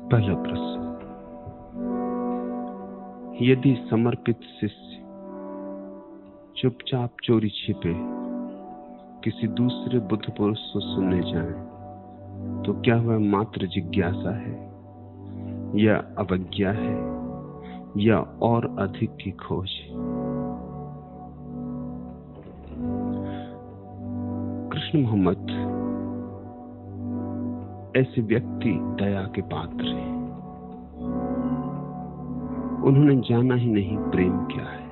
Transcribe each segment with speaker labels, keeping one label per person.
Speaker 1: पहला प्रश्न, यदि समर्पित शिष्य चुपचाप चोरी छिपे किसी दूसरे बुद्ध पुरुष को सुनने जाए तो क्या वह मात्र जिज्ञासा है या अवज्ञा है या और अधिक की खोज? कृष्ण मोहम्मद ऐसे व्यक्ति दया के पात्र हैं। उन्होंने जाना ही नहीं प्रेम क्या है,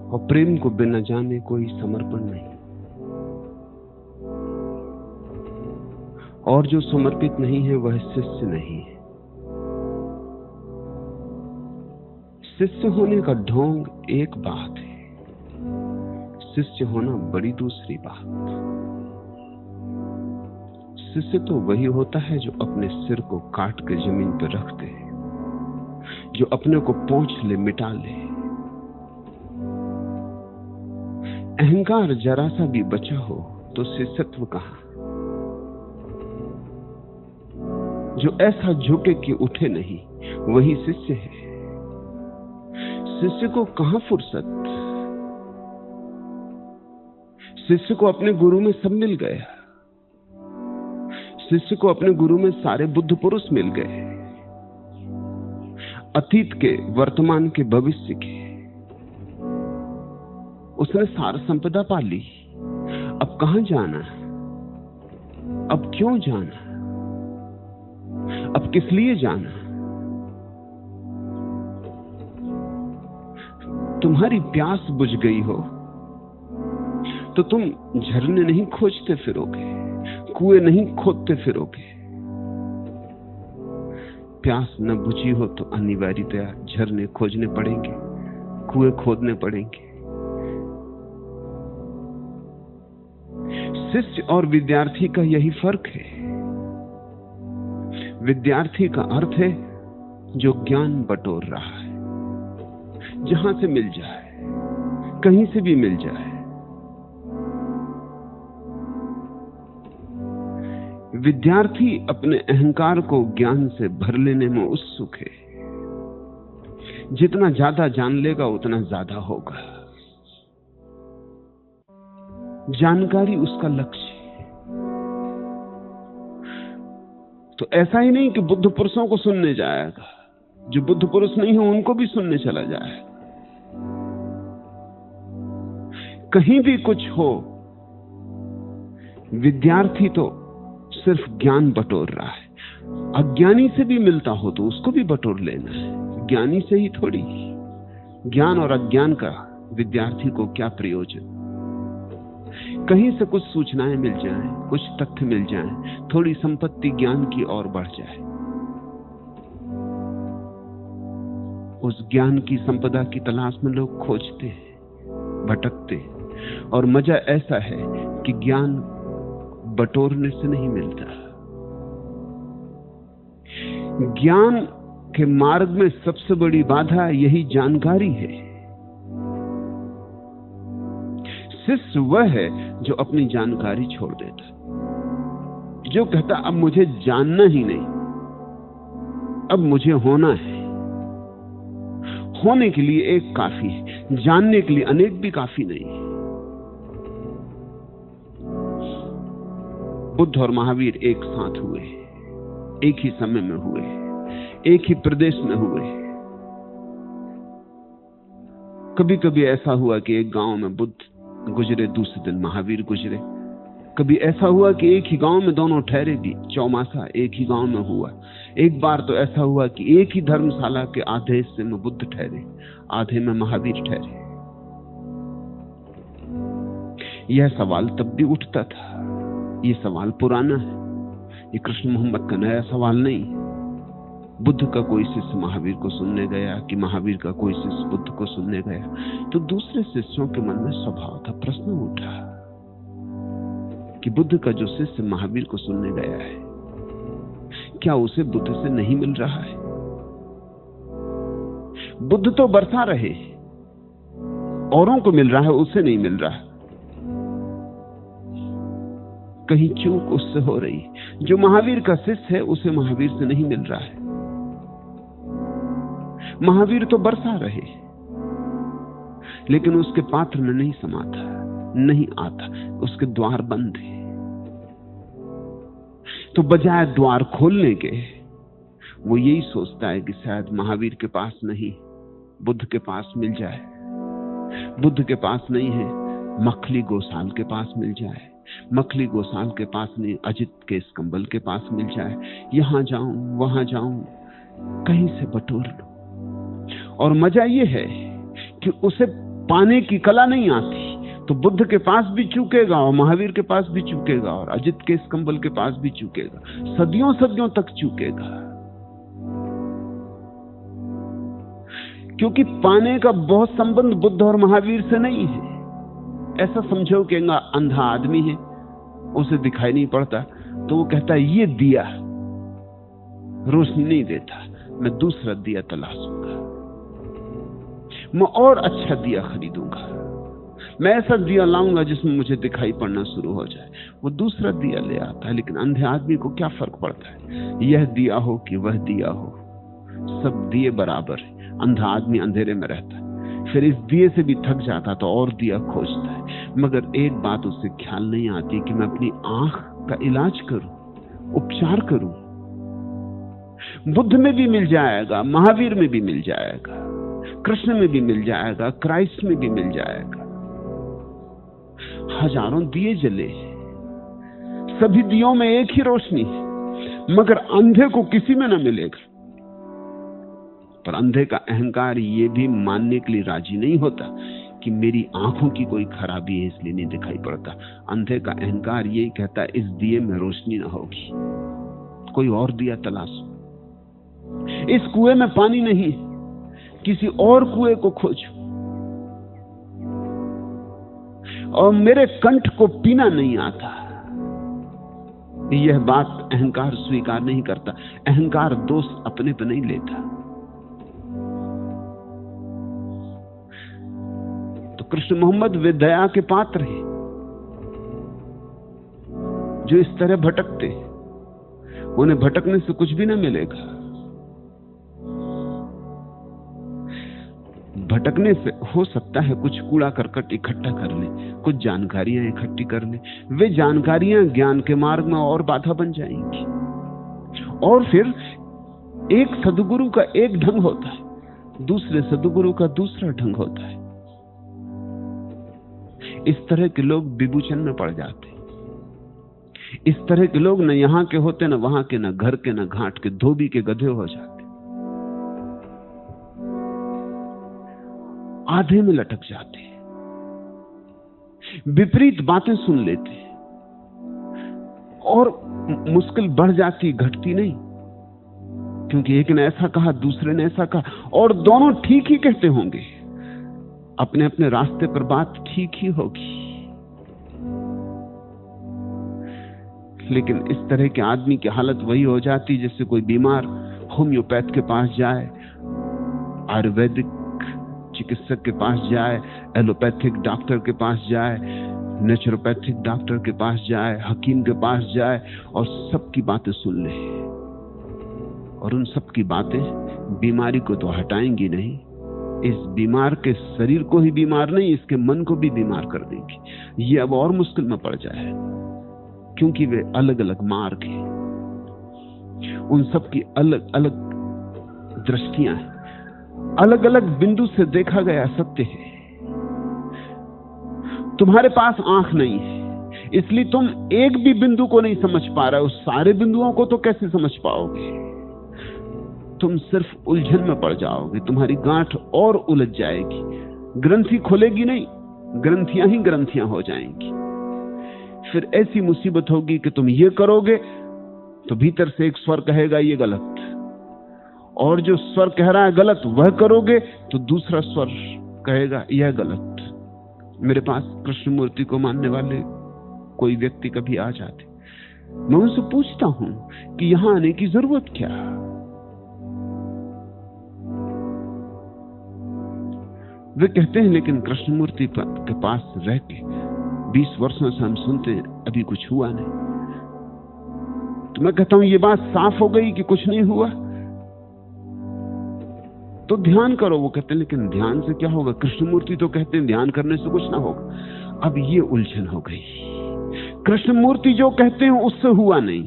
Speaker 1: और प्रेम को बिना जाने कोई समर्पण नहीं। और जो समर्पित नहीं है वह शिष्य नहीं है। शिष्य होने का ढोंग एक बात है, शिष्य होना बड़ी दूसरी बात। शिष्य तो वही होता है जो अपने सिर को काट के जमीन पर रख दे, जो अपने को पोंछ ले, मिटा ले। अहंकार जरा सा भी बचा हो तो शिष्यत्व कहां? जो ऐसा झुके कि उठे नहीं वही शिष्य है। शिष्य को कहां फुर्सत? शिष्य को अपने गुरु में सब मिल गया। शिष्य को अपने गुरु में सारे बुद्ध पुरुष मिल गए, अतीत के, वर्तमान के, भविष्य के। उसने सार संपदा पा ली। अब कहां जाना? अब क्यों जाना? अब किस लिए जाना? तुम्हारी प्यास बुझ गई हो तो तुम झरने नहीं खोजते फिरोगे, कुएं नहीं खोदते फिरोगे। प्यास न बुझी हो तो अनिवार्यतया झरने खोजने पड़ेंगे, कुएं खोदने पड़ेंगे। शिष्य और विद्यार्थी का यही फर्क है। विद्यार्थी का अर्थ है जो ज्ञान बटोर रहा है, जहां से मिल जाए, कहीं से भी मिल जाए। विद्यार्थी अपने अहंकार को ज्ञान से भर लेने में उत्सुक है। जितना ज्यादा जान लेगा उतना ज्यादा होगा। जानकारी उसका लक्ष्य है। तो ऐसा ही नहीं कि बुद्ध पुरुषों को सुनने जाएगा, जो बुद्ध पुरुष नहीं हो उनको भी सुनने चला जाए। कहीं भी कुछ हो, विद्यार्थी तो सिर्फ ज्ञान बटोर रहा है। अज्ञानी से भी मिलता हो तो उसको भी बटोर लेना है, ज्ञानी से ही थोड़ी। ज्ञान और अज्ञान का विद्यार्थी को क्या प्रयोजन? कहीं से कुछ सूचनाएं मिल जाएं, कुछ तथ्य मिल जाएं, थोड़ी संपत्ति ज्ञान की ओर बढ़ जाए। उस ज्ञान की संपदा की तलाश में लोग खोजते हैं, भटकते हैं। और मजा ऐसा है कि ज्ञान बटोरने से नहीं मिलता। ज्ञान के मार्ग में सबसे बड़ी बाधा यही जानकारी है। शिष्य वह है जो अपनी जानकारी छोड़ देता, जो कहता अब मुझे जानना ही नहीं, अब मुझे होना है। होने के लिए एक काफी है, जानने के लिए अनेक भी काफी नहीं। बुद्ध और महावीर एक साथ हुए, एक ही समय में हुए, एक ही प्रदेश में हुए। कभी कभी ऐसा हुआ कि एक गांव में बुद्ध गुजरे, दूसरे दिन महावीर गुजरे। कभी ऐसा हुआ कि एक ही गांव में दोनों ठहरे भी, चौमासा एक ही गांव में हुआ। एक बार तो ऐसा हुआ कि एक ही धर्मशाला के आधे हिस्से में बुद्ध ठहरे, आधे में महावीर ठहरे। यह सवाल तब भी उठता था। ये सवाल पुराना है, ये कृष्ण मोहम्मद का नया सवाल नहीं। बुद्ध का कोई शिष्य महावीर को सुनने गया कि महावीर का कोई शिष्य बुद्ध को सुनने गया, तो दूसरे शिष्यों के मन में स्वभाव था, प्रश्न उठा कि बुद्ध का जो शिष्य महावीर को सुनने गया है, क्या उसे बुद्ध से नहीं मिल रहा है? बुद्ध तो बरसा रहे, औरों को मिल रहा है, उसे नहीं मिल रहा। कहीं चूक उससे हो रही। जो महावीर का शिष्य है उसे महावीर से नहीं मिल रहा है। महावीर तो बरसा रहे, लेकिन उसके पात्र में नहीं समाता, नहीं आता, उसके द्वार बंद है। तो बजाय द्वार खोलने के वो यही सोचता है कि शायद महावीर के पास नहीं, बुद्ध के पास मिल जाए। बुद्ध के पास नहीं है, मखली गोसाल के पास मिल जाए। मखली गोसाल के पास नहीं, अजित केसकंबल के पास मिल जाए। यहां जाऊं वहां जाऊं, कहीं से बटोर लो। और मजा यह है कि उसे पाने की कला नहीं आती, तो बुद्ध के पास भी चूकेगा और महावीर के पास भी चूकेगा और अजित केसकंबल के पास भी चूकेगा, सदियों सदियों तक चूकेगा। क्योंकि पाने का बहुत संबंध बुद्ध और महावीर से नहीं है। ऐसा समझो कि अंधा आदमी है, उसे दिखाई नहीं पड़ता, तो वो कहता है ये दिया रोशनी नहीं देता, मैं दूसरा दिया तलाशूंगा, मैं और अच्छा दिया खरीदूंगा, मैं ऐसा दिया लाऊंगा जिसमें मुझे दिखाई पड़ना शुरू हो जाए। वो दूसरा दिया ले आता है। लेकिन अंधे आदमी को क्या फर्क पड़ता है, यह दिया हो कि वह दिया हो, सब दिए बराबर है। अंधा आदमी अंधेरे में रहता है, फिर इस दिए से भी थक जाता तो और दिया खोजता है। मगर एक बात उसे ख्याल नहीं आती कि मैं अपनी आंख का इलाज करूं, उपचार करूं। बुद्ध में भी मिल जाएगा, महावीर में भी मिल जाएगा, कृष्ण में भी मिल जाएगा, क्राइस्ट में भी मिल जाएगा। हजारों दिए जले, सभी दियों में एक ही रोशनी है, मगर अंधे को किसी में ना मिलेगा। पर अंधे का अहंकार ये भी मानने के लिए राजी नहीं होता कि मेरी आंखों की कोई खराबी है इसलिए नहीं दिखाई पड़ता। अंधे का अहंकार यही कहता है इस दिए में रोशनी ना होगी, कोई और दिया तलाशो। इस कुएं में पानी नहीं, किसी और कुएं को खोजो। और मेरे कंठ को पीना नहीं आता, यह बात अहंकार स्वीकार नहीं करता। अहंकार दोष अपने पे नहीं लेता। तो कृष्ण मोहम्मद वे दया के पात्र हैं जो इस तरह भटकते, उन्हें भटकने से कुछ भी ना मिलेगा। भटकने से हो सकता है कुछ कूड़ा करकट इकट्ठा कर ले, कुछ जानकारियां इकट्ठी कर ले। वे जानकारियां ज्ञान के मार्ग में और बाधा बन जाएंगी। और फिर एक सद्गुरु का एक ढंग होता है, दूसरे सद्गुरु का दूसरा ढंग होता है। इस तरह के लोग विभूषण में पड़ जाते। इस तरह के लोग न यहां के होते, न वहां के, न घर के, न घाट के, धोबी के गधे हो जाते, आधे में लटक जाते, विपरीत बातें सुन लेते और मुश्किल बढ़ जाती, घटती नहीं। क्योंकि एक ने ऐसा कहा, दूसरे ने ऐसा कहा, और दोनों ठीक ही कहते होंगे। अपने अपने रास्ते पर बात ठीक ही होगी। लेकिन इस तरह के आदमी की हालत वही हो जाती जैसे कोई बीमार होम्योपैथ के पास जाए, आयुर्वेदिक चिकित्सक के पास जाए, एलोपैथिक डॉक्टर के पास जाए, नेचुरोपैथिक डॉक्टर के पास जाए, हकीम के पास जाए और सबकी बातें सुन ले। और उन सबकी बातें बीमारी को तो हटाएंगी नहीं, इस बीमार के शरीर को ही बीमार नहीं, इसके मन को भी बीमार कर देंगी। ये अब और मुश्किल में पड़ जाए, क्योंकि वे अलग अलग मार्ग हैं, उन सब की अलग अलग दृष्टियां हैं, अलग अलग बिंदु से देखा गया सत्य है। तुम्हारे पास आंख नहीं है, इसलिए तुम एक भी बिंदु को नहीं समझ पा रहे हो, सारे बिंदुओं को तो कैसे समझ पाओगे? तुम सिर्फ उलझन में पड़ जाओगे, तुम्हारी गांठ और उलझ जाएगी, ग्रंथि खुलेगी नहीं, ग्रंथियां ही ग्रंथियां हो जाएंगी। फिर ऐसी मुसीबत होगी कि तुम ये करोगे तो भीतर से एक स्वर कहेगा ये गलत, और जो स्वर कह रहा है गलत वह करोगे तो दूसरा स्वर कहेगा यह गलत। मेरे पास कृष्णमूर्ति को मानने वाले कोई व्यक्ति कभी आ जाते, मैं उनसे पूछता हूं कि यहां आने की जरूरत क्या? वे कहते हैं लेकिन कृष्णमूर्ति के पास रह के 20 वर्षों से हम सुनते हैं, अभी कुछ हुआ नहीं। तो मैं कहता हूं ये बात साफ हो गई कि कुछ नहीं हुआ, तो ध्यान करो। वो कहते हैं लेकिन ध्यान से क्या होगा? कृष्णमूर्ति तो कहते हैं ध्यान करने से कुछ ना होगा। अब ये उलझन हो गई। कृष्णमूर्ति जो कहते हैं उससे हुआ नहीं।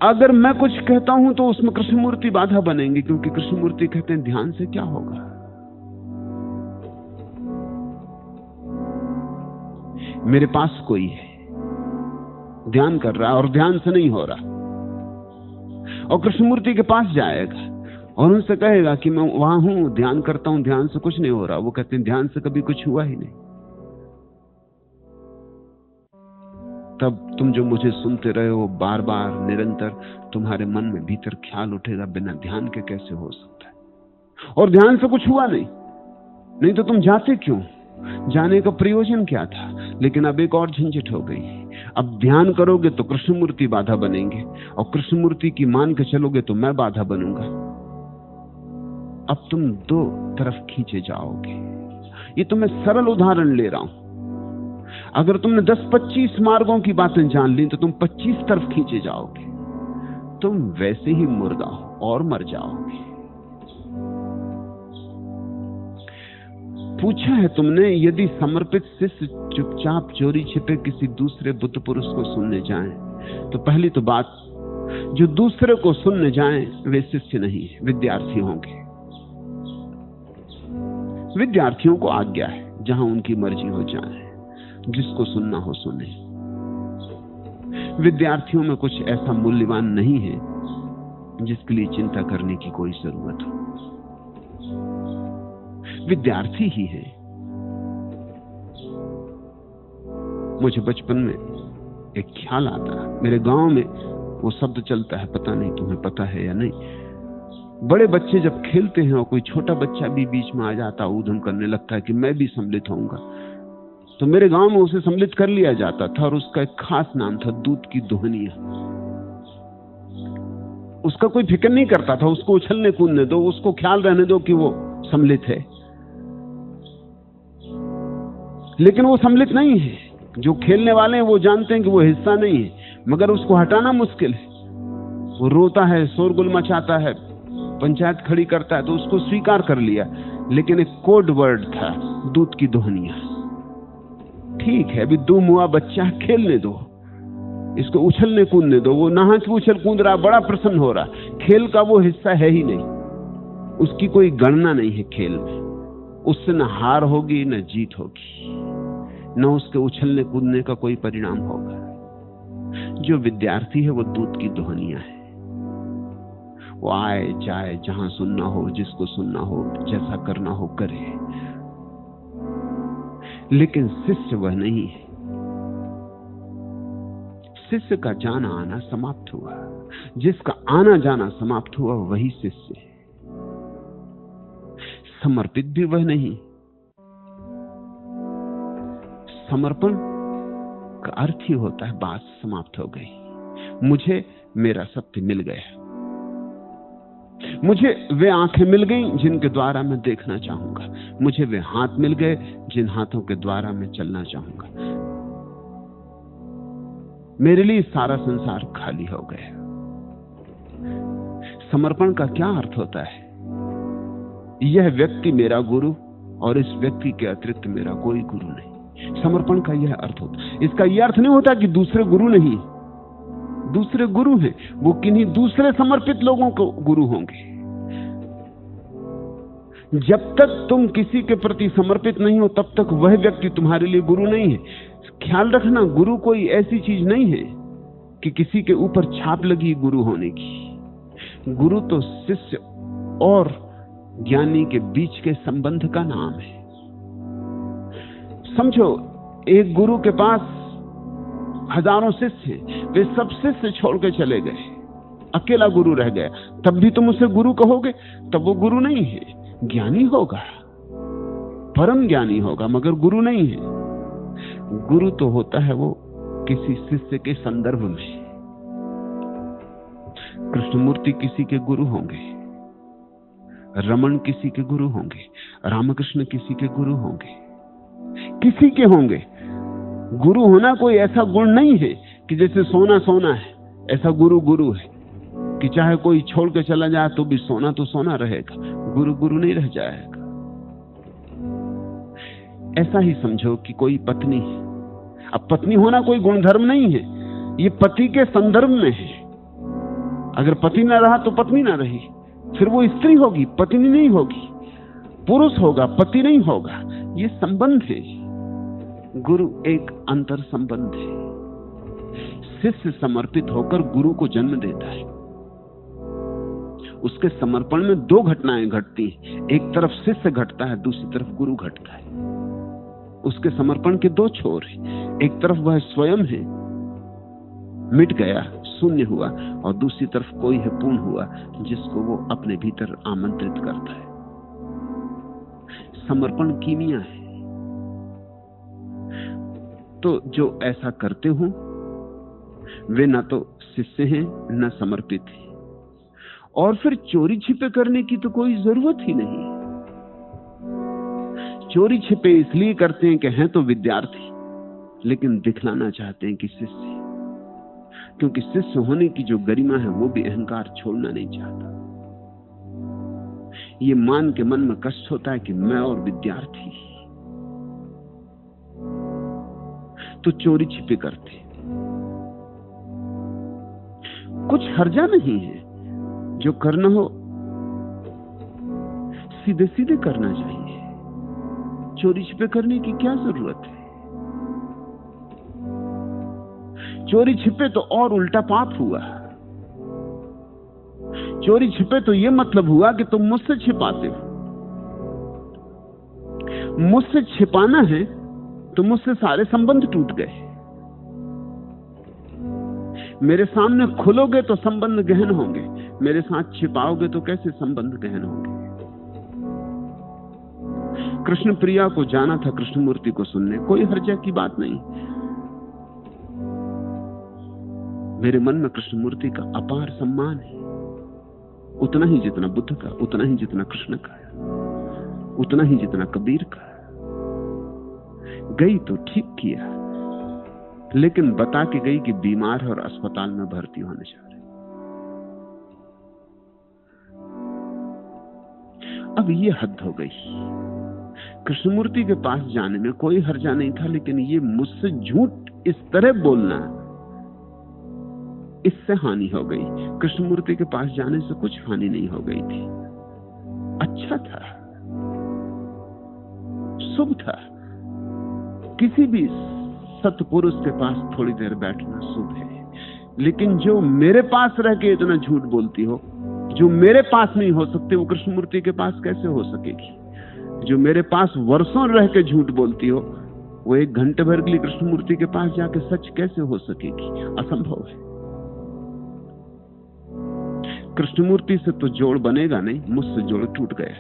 Speaker 1: अगर मैं कुछ कहता हूं तो उसमें कृष्णमूर्ति बाधा बनेंगे, क्योंकि कृष्णमूर्ति कहते हैं ध्यान से क्या होगा। मेरे पास कोई है, ध्यान कर रहा है और ध्यान से नहीं हो रहा, और कृष्णमूर्ति के पास जाएगा और उनसे कहेगा कि मैं वहां हूं, ध्यान करता हूं, ध्यान से कुछ नहीं हो रहा। वो कहते हैं ध्यान से कभी कुछ हुआ ही नहीं। तब तुम जो मुझे सुनते रहे हो बार बार निरंतर, तुम्हारे मन में भीतर ख्याल उठेगा बिना ध्यान के कैसे हो सकता है, और ध्यान से कुछ हुआ नहीं तो तुम जाते क्यों? जाने का प्रयोजन क्या था? लेकिन अब एक और झंझट हो गई। अब ध्यान करोगे तो कृष्णमूर्ति बाधा बनेंगे, और कृष्णमूर्ति की मान के चलोगे तो मैं बाधा बनूंगा। अब तुम दो तरफ खींचे जाओगे। ये तो मैं सरल उदाहरण ले रहा हूं। अगर तुमने 10-25 मार्गों की बातें जान ली तो तुम 25 तरफ खींचे जाओगे। तुम वैसे ही मुर्दा हो और मर जाओगे। पूछा है तुमने, यदि समर्पित शिष्य चुपचाप चोरी छिपे किसी दूसरे बुद्ध पुरुष को सुनने जाएं, तो पहली तो बात, जो दूसरे को सुनने जाएं वे शिष्य नहीं, विद्यार्थी होंगे। विद्यार्थियों को आज्ञा है जहां उनकी मर्जी हो जाए, जिसको सुनना हो सुने। विद्यार्थियों में कुछ ऐसा मूल्यवान नहीं है जिसके लिए चिंता करने की कोई जरूरत हो। विद्यार्थी ही है। मुझे बचपन में एक ख्याल आता है, मेरे गांव में वो शब्द चलता है, पता नहीं तुम्हें पता है या नहीं। बड़े बच्चे जब खेलते हैं और कोई छोटा बच्चा भी बीच में आ जाता, ऊधम करने लगता है कि मैं भी सम्मिलित होऊंगा, तो मेरे गांव में उसे सम्मिलित कर लिया जाता था, और उसका एक खास नाम था दूध की दोहनिया। उसका कोई फिक्र नहीं करता था, उसको उछलने कूदने दो, उसको ख्याल रहने दो कि वो सम्मिलित है। लेकिन वो सम्मिलित नहीं है। जो खेलने वाले हैं वो जानते हैं कि वो हिस्सा नहीं है, मगर उसको हटाना मुश्किल है। वो रोता है, शोरगुल मचाता है, पंचायत खड़ी करता है, तो उसको स्वीकार कर लिया। लेकिन एक कोड वर्ड था, दूध की दोहनिया। ठीक है, अभी दो मुआ बच्चा, खेलने दो, इसको उछलने कूदने दो। वो नहा के उछल कूद रहा, बड़ा प्रसन्न हो रहा। खेल का वो हिस्सा है ही नहीं, उसकी कोई गणना नहीं है खेल में। उससे न हार होगी न जीत होगी, न उसके उछलने कूदने का कोई परिणाम होगा। जो विद्यार्थी है वो दूध की दोहनिया है। वो आए जाए, जहां सुनना हो, जिसको सुनना हो, जैसा करना हो करे। लेकिन शिष्य वह नहीं है। शिष्य का जाना आना समाप्त हुआ। जिसका आना जाना समाप्त हुआ वही शिष्य है। समर्पित भी वह नहीं। समर्पण का अर्थ ही होता है बात समाप्त हो गई, मुझे मेरा सत्य मिल गया, मुझे वे आंखें मिल गईं जिनके द्वारा मैं देखना चाहूंगा, मुझे वे हाथ मिल गए जिन हाथों के द्वारा मैं चलना चाहूंगा। मेरे लिए सारा संसार खाली हो गया। समर्पण का क्या अर्थ होता है? यह व्यक्ति मेरा गुरु और इस व्यक्ति के अतिरिक्त मेरा कोई गुरु नहीं। समर्पण का यह अर्थ होता है। इसका यह अर्थ नहीं होता कि दूसरे गुरु नहीं, दूसरे गुरु हैं, वो किन्हीं दूसरे समर्पित लोगों को गुरु होंगे। जब तक तुम किसी के प्रति समर्पित नहीं हो तब तक वह व्यक्ति तुम्हारे लिए गुरु नहीं है। ख्याल रखना, गुरु कोई ऐसी चीज नहीं है कि किसी के ऊपर छाप लगी गुरु होने की। गुरु तो शिष्य और ज्ञानी के बीच के संबंध का नाम है। समझो, एक गुरु के पास हजारों शिष्य हैं, वे सब शिष्य छोड़ के चले गए, अकेला गुरु रह गया, तब भी तुम उसे गुरु कहोगे? तब वो गुरु नहीं है, ज्ञानी होगा, परम ज्ञानी होगा, मगर गुरु नहीं है। गुरु तो होता है वो किसी शिष्य के संदर्भ में। कृष्णमूर्ति किसी के गुरु होंगे, रमन किसी के गुरु होंगे, रामकृष्ण किसी के गुरु होंगे। किसी के होंगे। गुरु होना कोई ऐसा गुण नहीं है कि जैसे सोना सोना है, ऐसा गुरु गुरु है कि चाहे कोई छोड़ के चला जाए तो भी सोना तो सोना रहेगा, गुरु गुरु नहीं रह जाएगा। ऐसा ही समझो कि कोई पत्नी है। अब पत्नी होना कोई गुणधर्म नहीं है, ये पति के संदर्भ में है। अगर पति ना रहा तो पत्नी ना रही, फिर वो स्त्री होगी, पत्नी नहीं होगी। पुरुष होगा, पति नहीं होगा। ये संबंध है। गुरु एक अंतर संबंध है। शिष्य समर्पित होकर गुरु को जन्म देता है। उसके समर्पण में दो घटनाएं घटती हैं। एक तरफ शिष्य घटता है, दूसरी तरफ गुरु घटता है। उसके समर्पण के दो छोर हैं। एक तरफ वह स्वयं है, मिट गया, शून्य हुआ, और दूसरी तरफ कोई है, पूर्ण हुआ, जिसको वो अपने भीतर आमंत्रित करता है। समर्पण कीमिया है। तो जो ऐसा करते हो वे ना तो शिष्य हैं न समर्पित हैं। और फिर चोरी छिपे करने की तो कोई जरूरत ही नहीं। चोरी छिपे इसलिए करते हैं कि हैं तो विद्यार्थी, लेकिन दिखलाना चाहते हैं कि शिष्य, क्योंकि शिष्य होने की जो गरिमा है वो भी अहंकार छोड़ना नहीं चाहता। ये मान के मन में कष्ट होता है कि मैं और विद्यार्थी, तो चोरी छिपे करते। कुछ हर्जा नहीं है, जो करना हो सीधे सीधे करना चाहिए। चोरी छिपे करने की क्या जरूरत है? चोरी छिपे तो और उल्टा पाप हुआ। चोरी छिपे तो यह मतलब हुआ कि तुम मुझसे छिपाते हो। मुझसे छिपाना है तो मुझसे सारे संबंध टूट गए। मेरे सामने खुलोगे तो संबंध गहन होंगे, मेरे साथ छिपाओगे तो कैसे संबंध गहन होंगे? कृष्ण प्रिया को जाना था कृष्णमूर्ति को सुनने, कोई हर्जा की बात नहीं। मेरे मन में कृष्णमूर्ति का अपार सम्मान है, उतना ही जितना बुद्ध का, उतना ही जितना कृष्ण का, उतना ही जितना कबीर का। गई तो ठीक किया, लेकिन बता के गई कि बीमार है और अस्पताल में भर्ती होने जा रहे। अब ये हद हो गई। कृष्णमूर्ति के पास जाने में कोई हर्जा नहीं था, लेकिन ये मुझसे झूठ इस तरह बोलना, इससे हानि हो गई। कृष्णमूर्ति के पास जाने से कुछ हानि नहीं हो गई थी। अच्छा था, शुभ था। किसी भी सत्पुरुष के पास थोड़ी देर बैठना शुभ है। लेकिन जो मेरे पास रह के इतना झूठ बोलती हो, जो मेरे पास नहीं हो सकते, वो कृष्णमूर्ति के पास कैसे हो सकेगी? जो मेरे पास वर्षों रह के झूठ बोलती हो, वो एक घंटे भर के लिए कृष्णमूर्ति के पास जाके सच कैसे हो सकेगी? असंभव है। कृष्णमूर्ति से तो जोड़ बनेगा नहीं, मुझसे जोड़ टूट गया।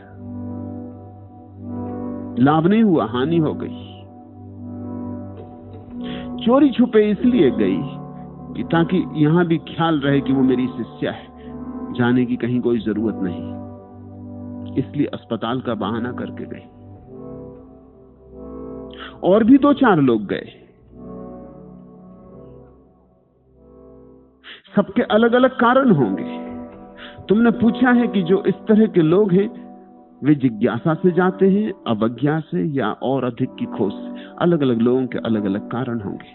Speaker 1: लाभ नहीं हुआ, हानि हो गई। चोरी छुपे इसलिए गई कि ताकि यहां भी ख्याल रहे कि वो मेरी शिष्या है, जाने की कहीं कोई जरूरत नहीं। इसलिए अस्पताल का बहाना करके गई। और भी 2-4 लोग गए। सबके अलग अलग कारण होंगे। तुमने पूछा है कि जो इस तरह के लोग हैं वे जिज्ञासा से जाते हैं, अवज्ञा से, या और अधिक की खोज से? अलग अलग लोगों के अलग अलग कारण होंगे।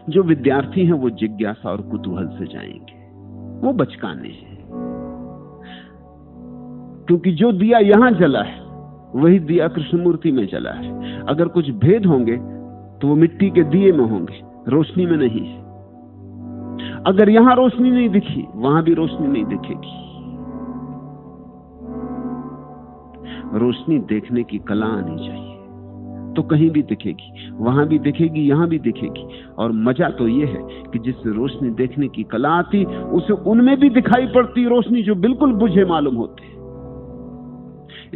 Speaker 1: जो विद्यार्थी हैं वो जिज्ञासा और कुतूहल से जाएंगे, वो बचकाने हैं। क्योंकि जो दिया यहां जला है वही दिया कृष्णमूर्ति में जला है। अगर कुछ भेद होंगे तो वो मिट्टी के दिए में होंगे, रोशनी में नहीं है। अगर यहां रोशनी नहीं दिखी, वहां भी रोशनी नहीं दिखेगी। रोशनी देखने की कला आनी चाहिए, तो कहीं भी दिखेगी, वहां भी दिखेगी, यहां भी दिखेगी। और मजा तो यह है कि जिससे रोशनी देखने की कला आती, उसे उनमें भी दिखाई पड़ती रोशनी जो बिल्कुल बुझे मालूम होते।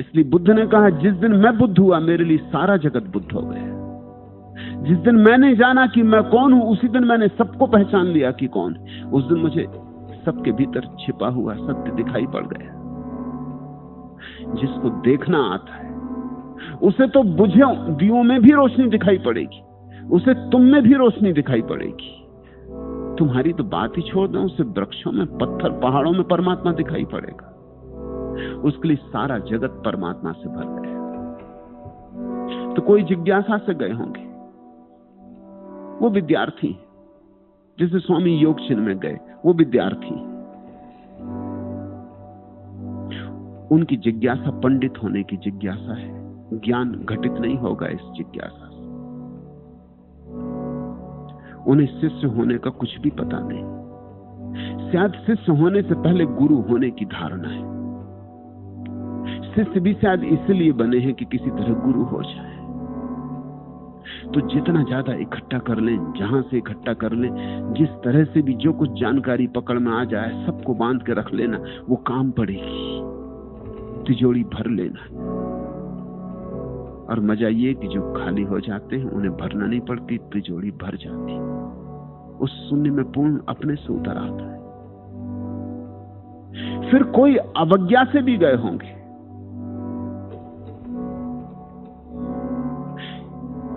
Speaker 1: इसलिए बुद्ध ने कहा, जिस दिन मैं बुद्ध हुआ मेरे लिए सारा जगत बुद्ध हो गया। जिस दिन मैंने जाना कि मैं कौन हूं, उसी दिन मैंने सबको पहचान लिया कि कौन है। उस दिन मुझे सबके भीतर छिपा हुआ सत्य दिखाई पड़ गया। जिसको देखना आता है उसे तो बुझे दियों में भी रोशनी दिखाई पड़ेगी, उसे तुम में भी रोशनी दिखाई पड़ेगी। तुम्हारी तो बात ही छोड़ दो, उसे वृक्षों में, पत्थर, पहाड़ों में परमात्मा दिखाई पड़ेगा। उसके लिए सारा जगत परमात्मा से भर गया। तो कोई जिज्ञासा से गए होंगे, वो विद्यार्थी, जैसे स्वामी योगचिन में गए, वो विद्यार्थी। उनकी जिज्ञासा पंडित होने की जिज्ञासा है, ज्ञान घटित नहीं होगा इस जिज्ञासा से। उन्हें शिष्य होने का कुछ भी पता नहीं। शायद शिष्य होने से पहले गुरु होने की धारणा है। शिष्य भी शायद इसलिए बने हैं कि किसी तरह गुरु हो जाए। तो जितना ज्यादा इकट्ठा कर लें, जहां से इकट्ठा कर लें, जिस तरह से भी जो कुछ जानकारी पकड़ में आ जाए, सबको बांध के रख लेना, वो काम पड़ेगी। तिजोरी भर लेना। और मजा ये कि जो खाली हो जाते हैं उन्हें भरना नहीं पड़ती, तिजोरी भर जाती। उस शून्य में पूर्ण अपने से उतर आता है। फिर कोई अवज्ञा से भी गए होंगे,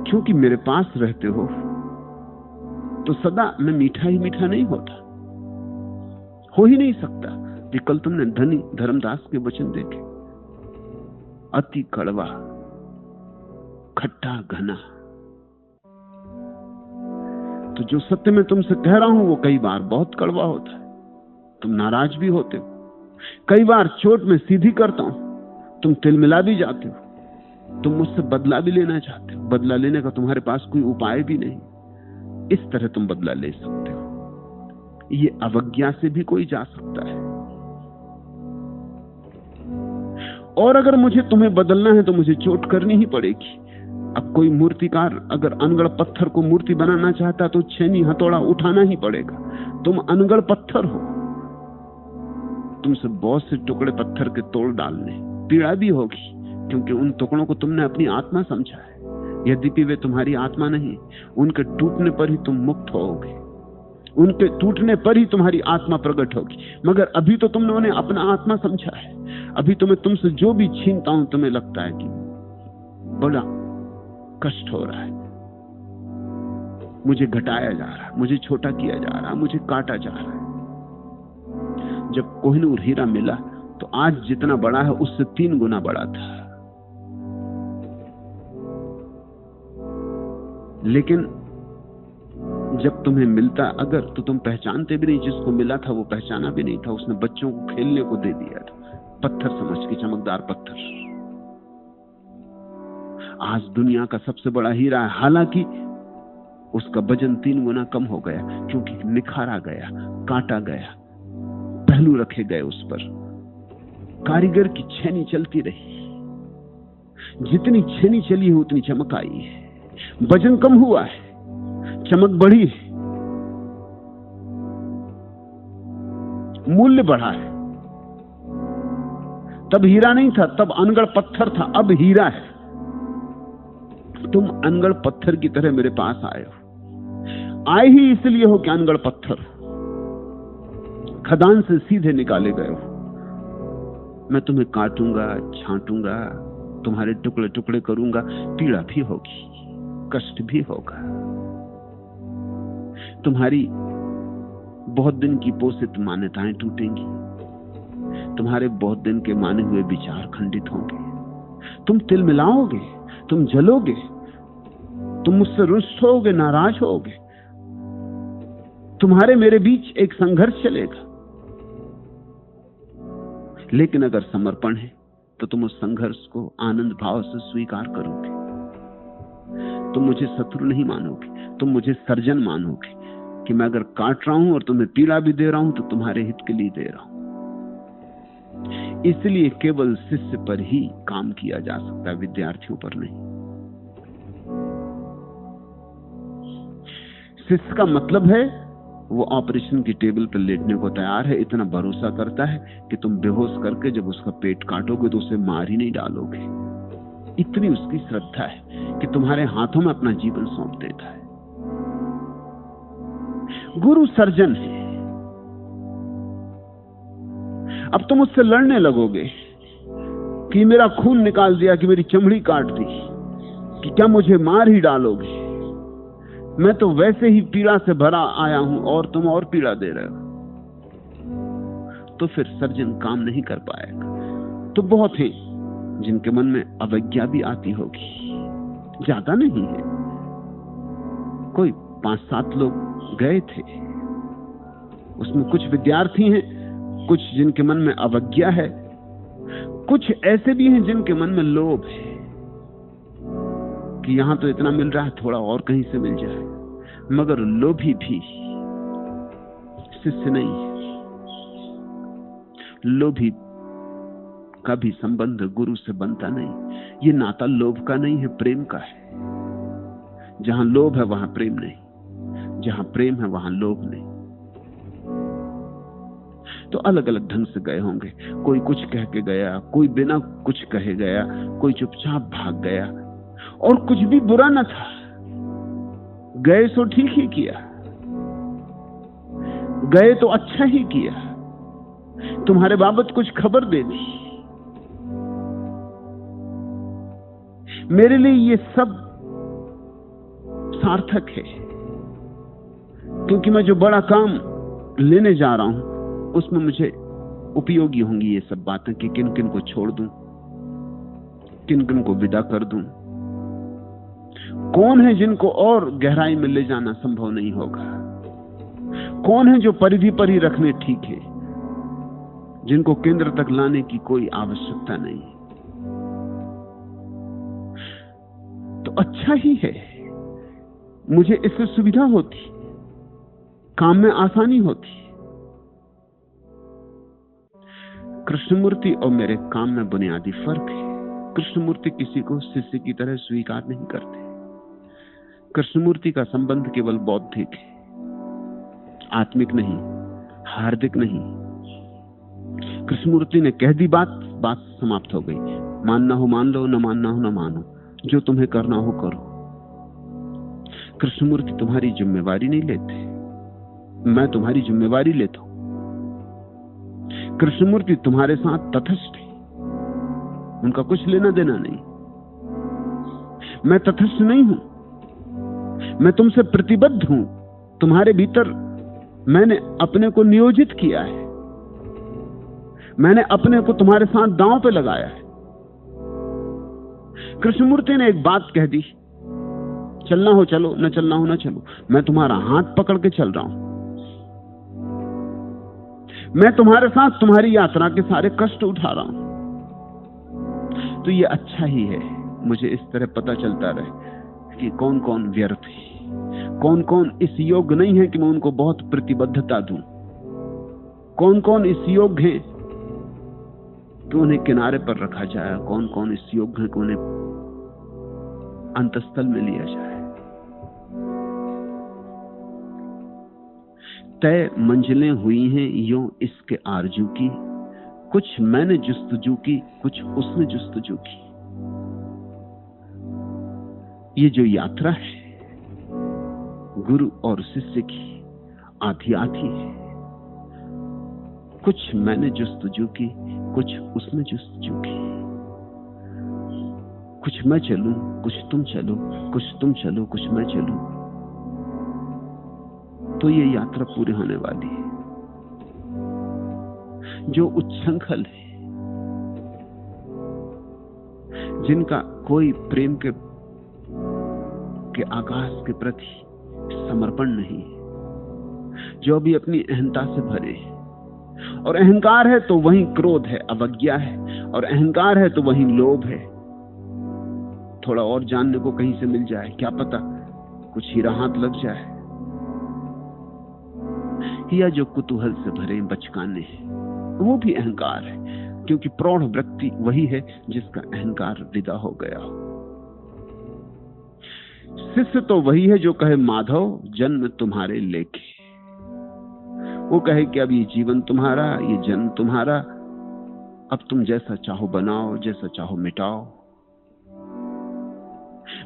Speaker 1: क्योंकि मेरे पास रहते हो तो सदा मैं मीठा ही मीठा नहीं होता, हो ही नहीं सकता। कि कल तुमने धनी धर्मदास के वचन देखे, अति कड़वा, खट्टा, घना। तो जो सत्य मैं तुमसे कह रहा हूं वो कई बार बहुत कड़वा होता है, तुम नाराज भी होते हो। कई बार चोट में सीधी करता हूं, तुम तिलमिला भी जाते हो। तुम मुझसे बदला भी लेना चाहते हो, बदला लेने का तुम्हारे पास कोई उपाय भी नहीं। इस तरह तुम बदला ले सकते हो। ये अवज्ञा से भी कोई जा सकता है। और अगर मुझे तुम्हें बदलना है तो मुझे चोट करनी ही पड़ेगी। अब कोई मूर्तिकार अगर अनगढ़ पत्थर को मूर्ति बनाना चाहता तो छेनी हथौड़ा उठाना ही पड़ेगा। तुम अनगढ़ पत्थर हो, तुमसे बहुत से टुकड़े पत्थर के तोड़ डालने, पीड़ा भी होगी, क्योंकि उन टुकड़ों को तुमने अपनी आत्मा समझा है। यद्यपि वे तुम्हारी आत्मा नहीं, उनके टूटने पर ही तुम मुक्त होगे, उनके टूटने पर ही तुम्हारी आत्मा प्रकट होगी। मगर अभी तो तुमने उन्हें अपना आत्मा समझा है। अभी तुम्हें तुमसे जो भी छीनता हूं, तुम्हें लगता है कि बड़ा कष्ट हो रहा है, मुझे घटाया जा रहा है, मुझे छोटा किया जा रहा है, मुझे काटा जा रहा है। जब कोहिनूर हीरा मिला तो आज जितना बड़ा है उससे 3 गुना बड़ा था। लेकिन जब तुम्हें मिलता अगर, तो तुम पहचानते भी नहीं। जिसको मिला था वो पहचाना भी नहीं था, उसने बच्चों को खेलने को दे दिया था, पत्थर समझ के, चमकदार पत्थर। आज दुनिया का सबसे बड़ा हीरा है, हालांकि उसका वजन 3 गुना कम हो गया, क्योंकि निखारा गया, काटा गया, पहलू रखे गए उस पर। कारीगर की छेनी चलती रही, जितनी छेनी चली है उतनी चमक आई है। वजन कम हुआ है, चमक बढ़ी है, मूल्य बढ़ा है। तब हीरा नहीं था, तब अनगढ़ पत्थर था, अब हीरा है। तुम अनगढ़ पत्थर की तरह मेरे पास आए हो। आए ही इसलिए हो कि अनगढ़ पत्थर खदान से सीधे निकाले गए हो। मैं तुम्हें काटूंगा, छांटूंगा, तुम्हारे टुकड़े टुकड़े करूंगा, पीड़ा भी होगी, कष्ट भी होगा। तुम्हारी बहुत दिन की पोषित मान्यताएं टूटेंगी, तुम्हारे बहुत दिन के माने हुए विचार खंडित होंगे। तुम तिलमिलाओगे, तुम जलोगे, तुम मुझसे रुष्ट होगे, नाराज होगे। तुम्हारे मेरे बीच एक संघर्ष चलेगा। लेकिन अगर समर्पण है तो तुम उस संघर्ष को आनंद भाव से स्वीकार करोगे। तुम मुझे शत्रु नहीं मानोगे, तुम मुझे सर्जन मानोगे कि मैं अगर काट रहा हूं और तुम्हें पीड़ा भी दे रहा हूं तो तुम्हारे हित के लिए दे रहा हूं। इसलिए केवल शिष्य पर ही काम किया जा सकता है, विद्यार्थियों पर नहीं। शिष्य का मतलब है वो ऑपरेशन की टेबल पर लेटने को तैयार है, इतना भरोसा करता है कि तुम बेहोश करके जब उसका पेट काटोगे तो उसे मार ही नहीं डालोगे। इतनी उसकी श्रद्धा है कि तुम्हारे हाथों में अपना जीवन सौंप देता है। गुरु सर्जन है। अब तुम उससे लड़ने लगोगे कि मेरा खून निकाल दिया, कि मेरी चमड़ी काट दी, कि क्या मुझे मार ही डालोगे? मैं तो वैसे ही पीड़ा से भरा आया हूं और तुम और पीड़ा दे रहे हो। तो फिर सर्जन काम नहीं कर पाएगा। तो बहुत है जिनके मन में अवज्ञा भी आती होगी, ज्यादा नहीं है, कोई 5-7 लोग गए थे, उसमें कुछ विद्यार्थी हैं, कुछ जिनके मन में अवज्ञा है, कुछ ऐसे भी हैं जिनके मन में लोभ है कि यहां तो इतना मिल रहा है, थोड़ा और कहीं से मिल जाए। मगर लोभी भी शिष्य नहीं है। लोभी का भी संबंध गुरु से बनता नहीं। ये नाता लोभ का नहीं है, प्रेम का है। जहां लोभ है वहां प्रेम नहीं, जहां प्रेम है वहां लोभ नहीं। तो अलग अलग ढंग से गए होंगे। कोई कुछ कह के गया, कोई बिना कुछ कहे गया, कोई चुपचाप भाग गया, और कुछ भी बुरा न था। गए तो ठीक ही किया, गए तो अच्छा ही किया। तुम्हारे बाबत कुछ खबर दे दी। मेरे लिए ये सब सार्थक है, क्योंकि मैं जो बड़ा काम लेने जा रहा हूं उसमें मुझे उपयोगी होंगी ये सब बातें कि किन किन को छोड़ दूं, किन किन को विदा कर दूं, कौन है जिनको और गहराई में ले जाना संभव नहीं होगा, कौन है जो परिधि पर ही रखने ठीक है, जिनको केंद्र तक लाने की कोई आवश्यकता नहीं। तो अच्छा ही है, मुझे इससे सुविधा होती, काम में आसानी होती। कृष्णमूर्ति और मेरे काम में बुनियादी फर्क है। कृष्णमूर्ति किसी को शिष्य की तरह स्वीकार नहीं करते। कृष्णमूर्ति का संबंध केवल बौद्धिक है, आत्मिक नहीं, हार्दिक नहीं। कृष्णमूर्ति ने कह दी बात, बात समाप्त हो गई। मानना हो मान लो, न मानना हो न मानो, जो तुम्हें करना हो करो। कृष्णमूर्ति तुम्हारी जिम्मेवारी नहीं लेते, मैं तुम्हारी जिम्मेवारी लेता हूं। कृष्णमूर्ति तुम्हारे साथ तटस्थ है, उनका कुछ लेना देना नहीं। मैं तटस्थ नहीं हूं, मैं तुमसे प्रतिबद्ध हूं। तुम्हारे भीतर मैंने अपने को नियोजित किया है, मैंने अपने को तुम्हारे साथ दांव पे लगाया है। कृष्णमूर्ति ने एक बात कह दी, चलना हो चलो, न चलना हो न चलो, मैं तुम्हारा हाथ पकड़ के चल रहा हूं। मैं तुम्हारे साथ तुम्हारी यात्रा के सारे कष्ट उठा रहा हूं। तो ये अच्छा ही है, मुझे इस तरह पता चलता रहे कि कौन कौन व्यर्थ है, कौन कौन इस योग्य नहीं है कि मैं उनको बहुत प्रतिबद्धता दूं, कौन कौन इस योग्य है कि उन्हें किनारे पर रखा जाए, कौन कौन इस योग्य है कि उन्हें अंतस्थल में लिया जाए। तय मंजिलें हुई हैं यूं इसके आरजू की, कुछ मैंने जुस्तजू की, कुछ उसने जुस्तजू की। ये जो यात्रा है गुरु और शिष्य की, आधी आधी है। कुछ मैंने जुस्तजू की, कुछ उसने जुस्तजू की। कुछ मैं चलूं, कुछ तुम चलो, कुछ तुम चलो, कुछ मैं चलूं, तो ये यात्रा पूरी होने वाली है। जो उच्छृंखल है, जिनका कोई प्रेम के आकाश के प्रति समर्पण नहीं, जो भी अपनी अहंता से भरे, और अहंकार है तो वहीं क्रोध है, अवज्ञा है, और अहंकार है तो वहीं लोभ है। थोड़ा और जानने को कहीं से मिल जाए, क्या पता कुछ हीरा हाथ लग जाए। या जो कुतूहल से भरे बचकाने हैं, वो भी अहंकार है, क्योंकि प्रौढ़ व्यक्ति वही है जिसका अहंकार विदा हो गया हो। शिष्य तो वही है जो कहे माधव जन्म तुम्हारे लेखे, वो कहे कि अब ये जीवन तुम्हारा, ये जन्म तुम्हारा, अब तुम जैसा चाहो बनाओ, जैसा चाहो मिटाओ।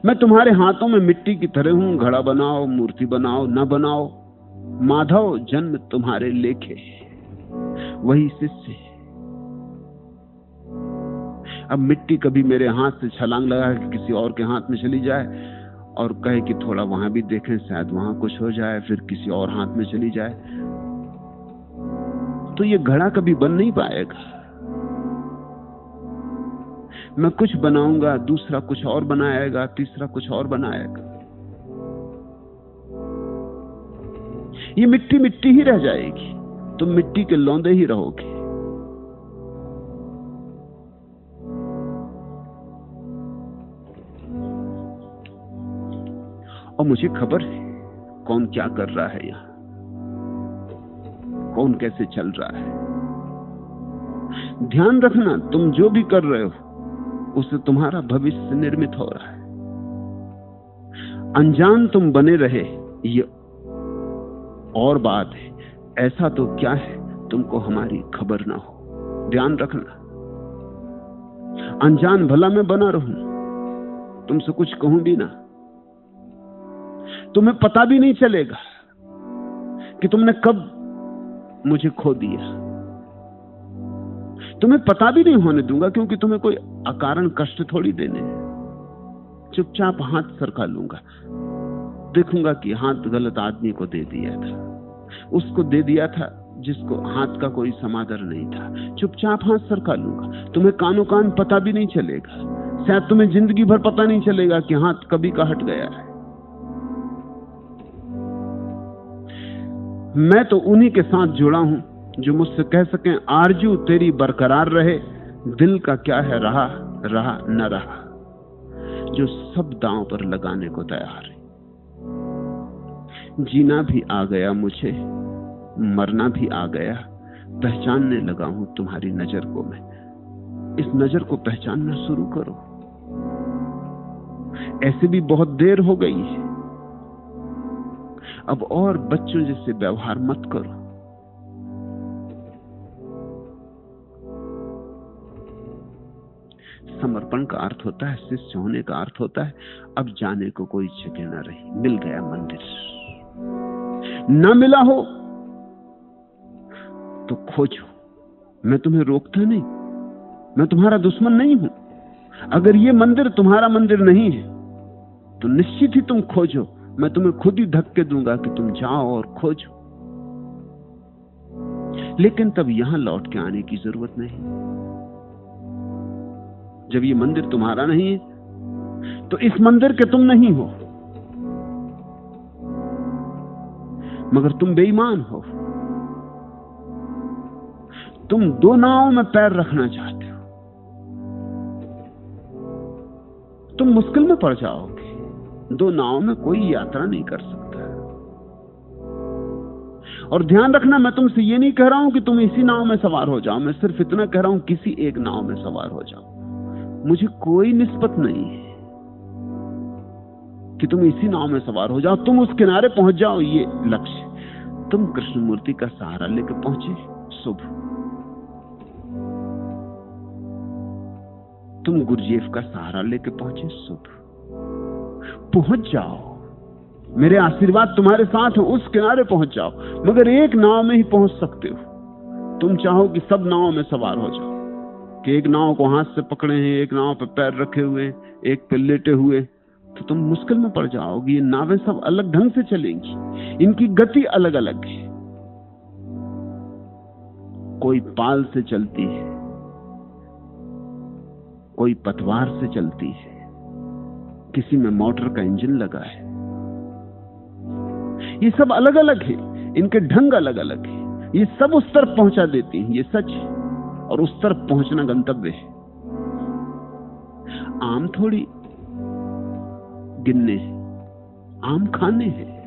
Speaker 1: मैं तुम्हारे हाथों में मिट्टी की तरह हूं, घड़ा बनाओ, मूर्ति बनाओ, न बनाओ, माधव जन्म तुम्हारे लेखे। वही शिष्य है। अब मिट्टी कभी मेरे हाथ से छलांग लगा के किसी और के हाथ में चली जाए और कहे कि थोड़ा वहां भी देखें, शायद वहां कुछ हो जाए, फिर किसी और हाथ में चली जाए, तो ये घड़ा कभी बन नहीं पाएगा। मैं कुछ बनाऊंगा, दूसरा कुछ और बनाएगा, तीसरा कुछ और बनाएगा, ये मिट्टी मिट्टी ही रह जाएगी, तुम मिट्टी के लौंदे ही रहोगे। और मुझे खबर है कौन क्या कर रहा है, यहां कौन कैसे चल रहा है। ध्यान रखना, तुम जो भी कर रहे हो उससे तुम्हारा भविष्य निर्मित हो रहा है। अनजान तुम बने रहे ये और बात है, ऐसा तो क्या है तुमको हमारी खबर ना हो। ध्यान रखना, अनजान भला मैं बना रहूं, तुमसे कुछ कहूं भी ना, तुम्हें पता भी नहीं चलेगा कि तुमने कब मुझे खो दिया। तुम्हें पता भी नहीं होने दूंगा, क्योंकि तुम्हें कोई अकारण कष्ट थोड़ी देने। चुपचाप हाथ सरका लूंगा, देखूंगा कि हाथ गलत आदमी को दे दिया था, उसको दे दिया था जिसको हाथ का कोई समादर नहीं था। चुपचाप हाथ सरका लूंगा, तुम्हें कानों कान पता भी नहीं चलेगा, शायद तुम्हें जिंदगी भर पता नहीं चलेगा कि हाथ कभी का हट गया है। मैं तो उन्हीं के साथ जुड़ा हूं जो मुझसे कह सकें, आरजू तेरी बरकरार रहे, दिल का क्या है रहा रहा न रहा, जो सब दांव पर लगाने को तैयार है। जीना भी आ गया मुझे, मरना भी आ गया, पहचानने लगा हूं तुम्हारी नजर को मैं। इस नजर को पहचानना शुरू करो, ऐसे भी बहुत देर हो गई है। अब और बच्चों जैसे व्यवहार मत करो। समर्पण का अर्थ होता है, शिष्य होने का अर्थ होता है, अब जाने को कोई जगह न रही, मिल गया मंदिर। न मिला हो तो खोजो, मैं तुम्हें रोकता नहीं, मैं तुम्हारा दुश्मन नहीं हूं। अगर ये मंदिर तुम्हारा मंदिर नहीं है तो निश्चित ही तुम खोजो, मैं तुम्हें खुद ही धक्के दूंगा कि तुम जाओ और खोजो। लेकिन तब यहां लौट के आने की जरूरत नहीं। जब ये मंदिर तुम्हारा नहीं है तो इस मंदिर के तुम नहीं हो, मगर तुम बेईमान हो। तुम दो नावों में पैर रखना चाहते हो, तुम मुश्किल में पड़ जाओगे। दो नावों में कोई यात्रा नहीं कर सकता। और ध्यान रखना, मैं तुमसे ये नहीं कह रहा हूं कि तुम इसी नाव में सवार हो जाओ, मैं सिर्फ इतना कह रहा हूं किसी एक नाव में सवार हो जाओ। मुझे कोई निस्बत नहीं है कि तुम इसी नाव में सवार हो जाओ, तुम उस किनारे पहुंच जाओ, ये लक्ष्य। तुम कृष्णमूर्ति का सहारा लेकर पहुंचे, शुभ। तुम गुरुजेफ का सहारा लेकर पहुंचे, शुभ। पहुंच जाओ, मेरे आशीर्वाद तुम्हारे साथ हो, उस किनारे पहुंच जाओ। मगर एक नाव में ही पहुंच सकते हो। तुम चाहो कि सब नावों में सवार हो जाओ, कि एक नाव को हाथ से पकड़े हैं, एक नाव पे पैर रखे हुए, एक पे लेटे हुए, तो तुम मुश्किल में पड़ जाओगे। ये नावें सब अलग ढंग से चलेंगी, इनकी गति अलग अलग है। कोई पाल से चलती है, कोई पतवार से चलती है, किसी में मोटर का इंजन लगा है। ये सब अलग अलग है, इनके ढंग अलग अलग है। ये सब उस तरफ पहुंचा देती हैं, ये सच है। और उस तरफ पहुंचना गंतव्य है। आम थोड़ी गिनने हैं, आम खाने हैं।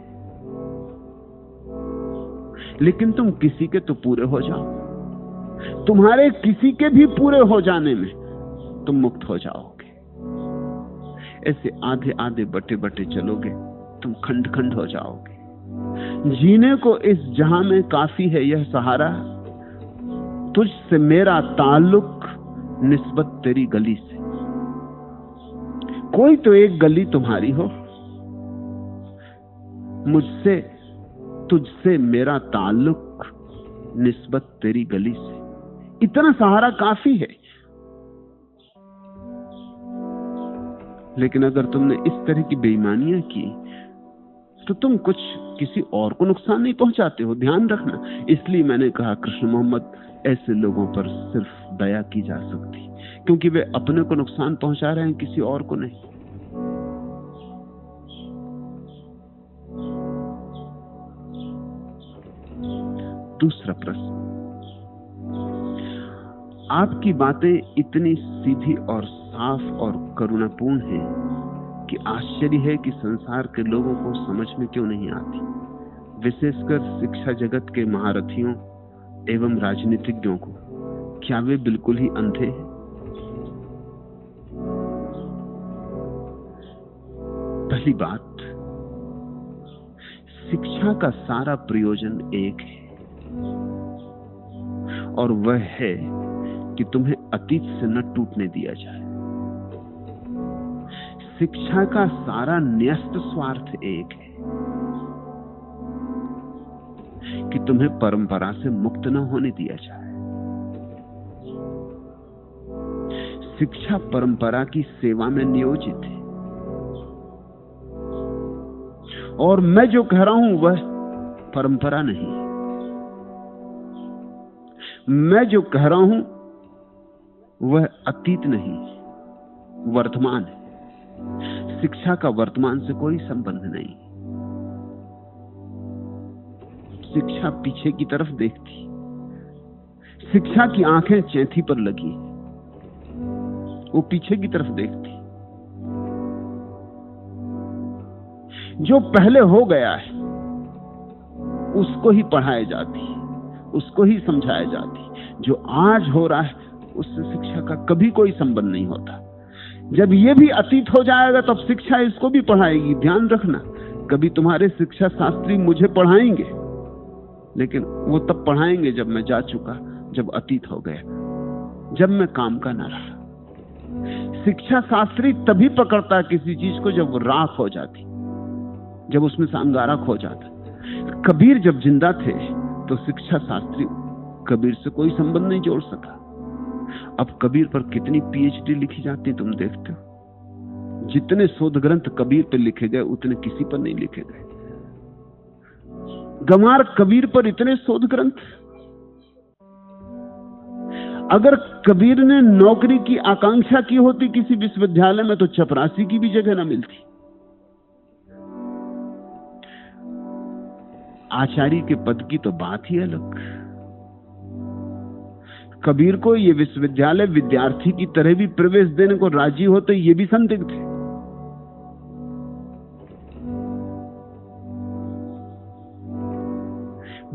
Speaker 1: लेकिन तुम किसी के तो पूरे हो जाओ, तुम्हारे किसी के भी पूरे हो जाने में तुम मुक्त हो जाओगे। ऐसे आधे आधे बटे बटे चलोगे, तुम खंड खंड हो जाओगे। जीने को इस जहां में काफी है यह सहारा, तुझसे मेरा ताल्लुक निस्बत तेरी गली से। कोई तो एक गली तुम्हारी हो, मुझसे तुझसे मेरा ताल्लुक निस्बत तेरी गली से। इतना सहारा काफी है। लेकिन अगर तुमने इस तरह की बेईमानियां की तो तुम कुछ किसी और को नुकसान नहीं पहुंचाते हो, ध्यान रखना। इसलिए मैंने कहा कृष्ण मोहम्मद, ऐसे लोगों पर सिर्फ दया की जा सकती, क्योंकि वे अपने को नुकसान पहुंचा रहे हैं, किसी और को नहीं। दूसरा प्रश्न, आपकी बातें इतनी सीधी और साफ और करुणापूर्ण हैं कि आश्चर्य है कि संसार के लोगों को समझ में क्यों नहीं आती, विशेषकर शिक्षा जगत के महारथियों एवं राजनीतिज्ञों को। क्या वे बिल्कुल ही अंधे हैं? पहली बात, शिक्षा का सारा प्रयोजन एक है, और वह है कि तुम्हें अतीत से न टूटने दिया जाए। शिक्षा का सारा न्यस्त स्वार्थ एक है कि तुम्हें परंपरा से मुक्त न होने दिया जाए। शिक्षा परंपरा की सेवा में नियोजित है, और मैं जो कह रहा हूं वह परंपरा नहीं। मैं जो कह रहा हूं वह अतीत नहीं, वर्तमान है। शिक्षा का वर्तमान से कोई संबंध नहीं। शिक्षा पीछे की तरफ देखती, शिक्षा की आंखें चैथी पर लगी, वो पीछे की तरफ देखती। जो पहले हो गया है उसको ही पढ़ाई जाती, उसको ही समझाया जाती। जो आज हो रहा है उससे शिक्षा का कभी कोई संबंध नहीं होता। जब ये भी अतीत हो जाएगा तब शिक्षा इसको भी पढ़ाएगी। ध्यान रखना, कभी तुम्हारे शिक्षा शास्त्री मुझे पढ़ाएंगे, लेकिन वो तब पढ़ाएंगे जब मैं जा चुका, जब अतीत हो गया, जब मैं काम का ना रहा। शिक्षा शास्त्री तभी पकड़ता किसी चीज को जब वो राख हो जाती, जब उसमें से अंगारा खो जाता। कबीर जब जिंदा थे तो शिक्षा शास्त्री कबीर से कोई संबंध नहीं जोड़ सका। अब कबीर पर कितनी पीएचडी लिखी जाती तुम देखते हो। जितने शोध ग्रंथ कबीर पर लिखे गए उतने किसी पर नहीं लिखे गए। गंवार कबीर पर इतने शोध ग्रंथ। अगर कबीर ने नौकरी की आकांक्षा की होती किसी विश्वविद्यालय में तो चपरासी की भी जगह ना मिलती। आचार्य के पद की तो बात ही अलग। कबीर को ये विश्वविद्यालय विद्यार्थी की तरह भी प्रवेश देने को राजी होते, ये भी संदिग्ध थे।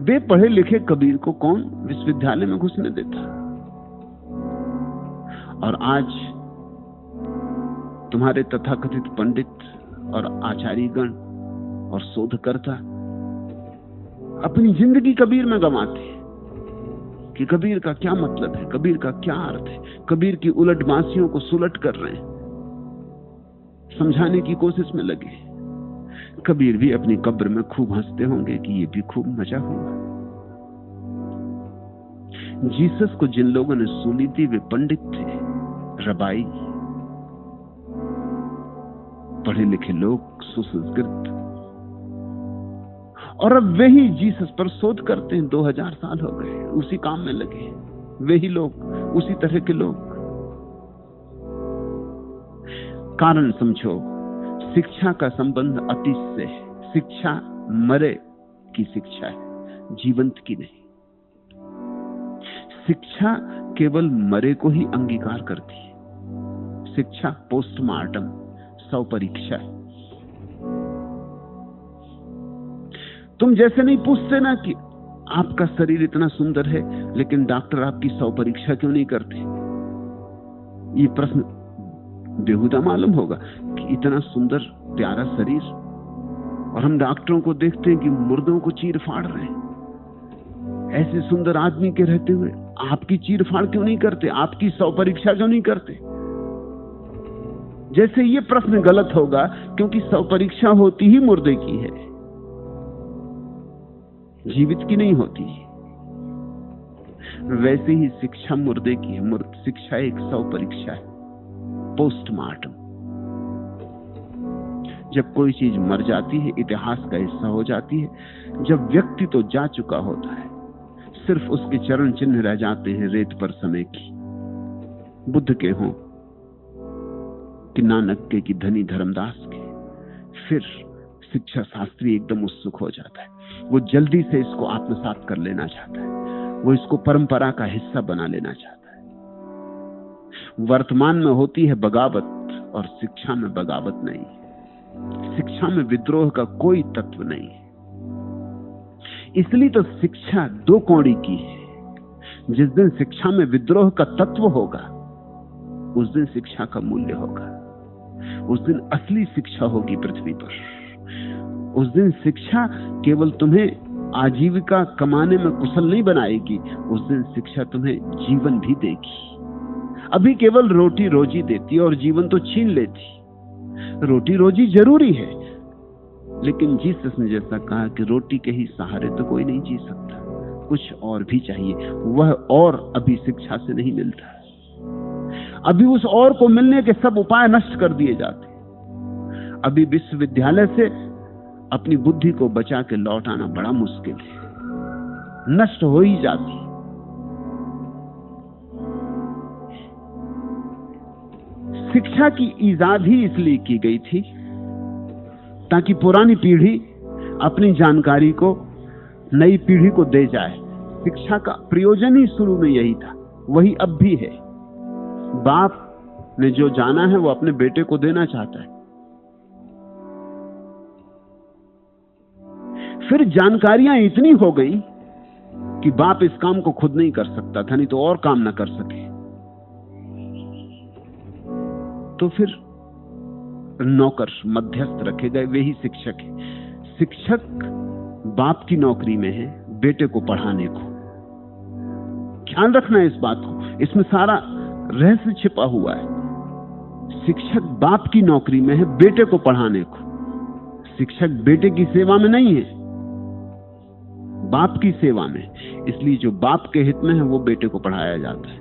Speaker 1: वे पढ़े लिखे कबीर को कौन विश्वविद्यालय में घुसने देता। और आज तुम्हारे तथाकथित पंडित और आचार्यगण और शोधकर्ता अपनी जिंदगी कबीर में गंवाते हैं कि कबीर का क्या मतलब है, कबीर का क्या अर्थ है। कबीर की उलट बांसियों को सुलट कर रहे हैं, समझाने की कोशिश में लगे। कबीर भी अपनी कब्र में खूब हंसते होंगे कि ये भी खूब मजा हुआ। जीसस को जिन लोगों ने सूली दी वे पंडित थे, रबाई, पढ़े लिखे लोग, सुसंस्कृत। और अब वही जीसस पर शोध करते हैं। 2000 साल हो गए उसी काम में लगे, वही लोग, उसी तरह के लोग। कारण समझो, शिक्षा का संबंध अतीत से है। शिक्षा मरे की शिक्षा है, जीवंत की नहीं। शिक्षा केवल मरे को ही अंगीकार करती है। शिक्षा पोस्टमार्टम, सौ परीक्षा है। तुम जैसे नहीं पूछते ना कि आपका शरीर इतना सुंदर है लेकिन डॉक्टर आपकी 100 परीक्षा क्यों नहीं करते। ये प्रश्न बेहुदा मालूम होगा कि इतना सुंदर प्यारा शरीर और हम डॉक्टरों को देखते हैं कि मुर्दों को चीर फाड़ रहे हैं। ऐसे सुंदर आदमी के रहते हुए आपकी चीर फाड़ क्यों नहीं करते, आपकी 100 परीक्षा क्यों नहीं करते। जैसे ये प्रश्न गलत होगा क्योंकि 100 परीक्षा होती ही मुर्दे की है, जीवित की नहीं होती। वैसे ही शिक्षा मुर्दे की है। शिक्षा एक 100 परीक्षा है, पोस्टमार्टम। जब कोई चीज मर जाती है, इतिहास का हिस्सा हो जाती है, जब व्यक्ति तो जा चुका होता है, सिर्फ उसके चरण चिन्ह रह जाते हैं रेत पर समय की। बुद्ध के हों कि नानक के, कि धनी धर्मदास के। फिर शिक्षा शास्त्री एकदम उत्सुक हो जाता है, वो जल्दी से इसको आत्मसात कर लेना चाहता है, वो इसको परंपरा का हिस्सा बना लेना चाहता है। वर्तमान में होती है बगावत, और शिक्षा में बगावत नहीं है। शिक्षा में विद्रोह का कोई तत्व नहीं है। इसलिए तो शिक्षा दो कौड़ी की है। जिस दिन शिक्षा में विद्रोह का तत्व होगा, उस दिन शिक्षा का मूल्य होगा, उस दिन असली शिक्षा होगी पृथ्वी पर। उस दिन शिक्षा केवल तुम्हें आजीविका कमाने में कुशल नहीं बनाएगी, उस दिन शिक्षा तुम्हें जीवन भी देगी। अभी केवल रोटी रोजी देती और जीवन तो छीन लेती। रोटी रोजी जरूरी है, लेकिन जीसस ने जैसा कहा कि रोटी के ही सहारे तो कोई नहीं जी सकता, कुछ और भी चाहिए। वह और अभी शिक्षा से नहीं मिलता। अभी उस और को मिलने के सब उपाय नष्ट कर दिए जाते। अभी विश्वविद्यालय से अपनी बुद्धि को बचा के लौट आना बड़ा मुश्किल है, नष्ट हो ही जाती। शिक्षा की इजाद ही इसलिए की गई थी ताकि पुरानी पीढ़ी अपनी जानकारी को नई पीढ़ी को दे जाए। शिक्षा का प्रयोजन ही शुरू में यही था, वही अब भी है। बाप ने जो जाना है वो अपने बेटे को देना चाहता है। फिर जानकारियां इतनी हो गई कि बाप इस काम को खुद नहीं कर सकता था, नहीं तो और काम ना कर सके। तो फिर नौकर मध्यस्थ रखे गए, वे ही शिक्षक है। शिक्षक बाप की नौकरी में है बेटे को पढ़ाने को। ख्याल रखना इस बात को, इसमें सारा रहस्य छिपा हुआ है। शिक्षक बाप की नौकरी में है बेटे को पढ़ाने को। शिक्षक बेटे की सेवा में नहीं है, बाप की सेवा में। इसलिए जो बाप के हित में है वो बेटे को पढ़ाया जाता है,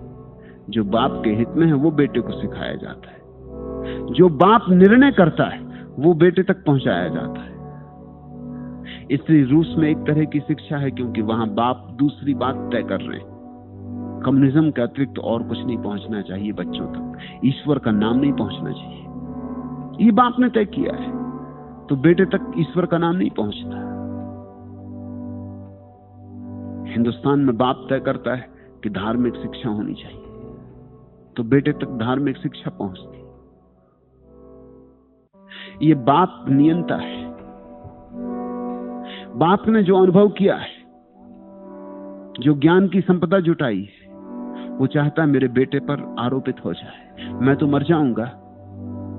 Speaker 1: जो बाप के हित में है वो बेटे को सिखाया जाता है, जो बाप निर्णय करता है वो बेटे तक पहुंचाया जाता है। इसलिए रूस में एक तरह की शिक्षा है, क्योंकि वहां बाप दूसरी बात तय कर रहे हैं। कम्युनिज्म के अतिरिक्त और कुछ नहीं पहुंचना चाहिए बच्चों तक, ईश्वर का नाम नहीं पहुंचना चाहिए, ये बाप ने तय किया है। तो बेटे तक ईश्वर का नाम नहीं पहुंचता। हिंदुस्तान में बाप तय करता है कि धार्मिक शिक्षा होनी चाहिए, तो बेटे तक धार्मिक शिक्षा पहुंचती। ये बाप नियंता है। बाप ने जो अनुभव किया है, जो ज्ञान की संपदा जुटाई है, वो चाहता है मेरे बेटे पर आरोपित हो जाए। मैं तो मर जाऊंगा,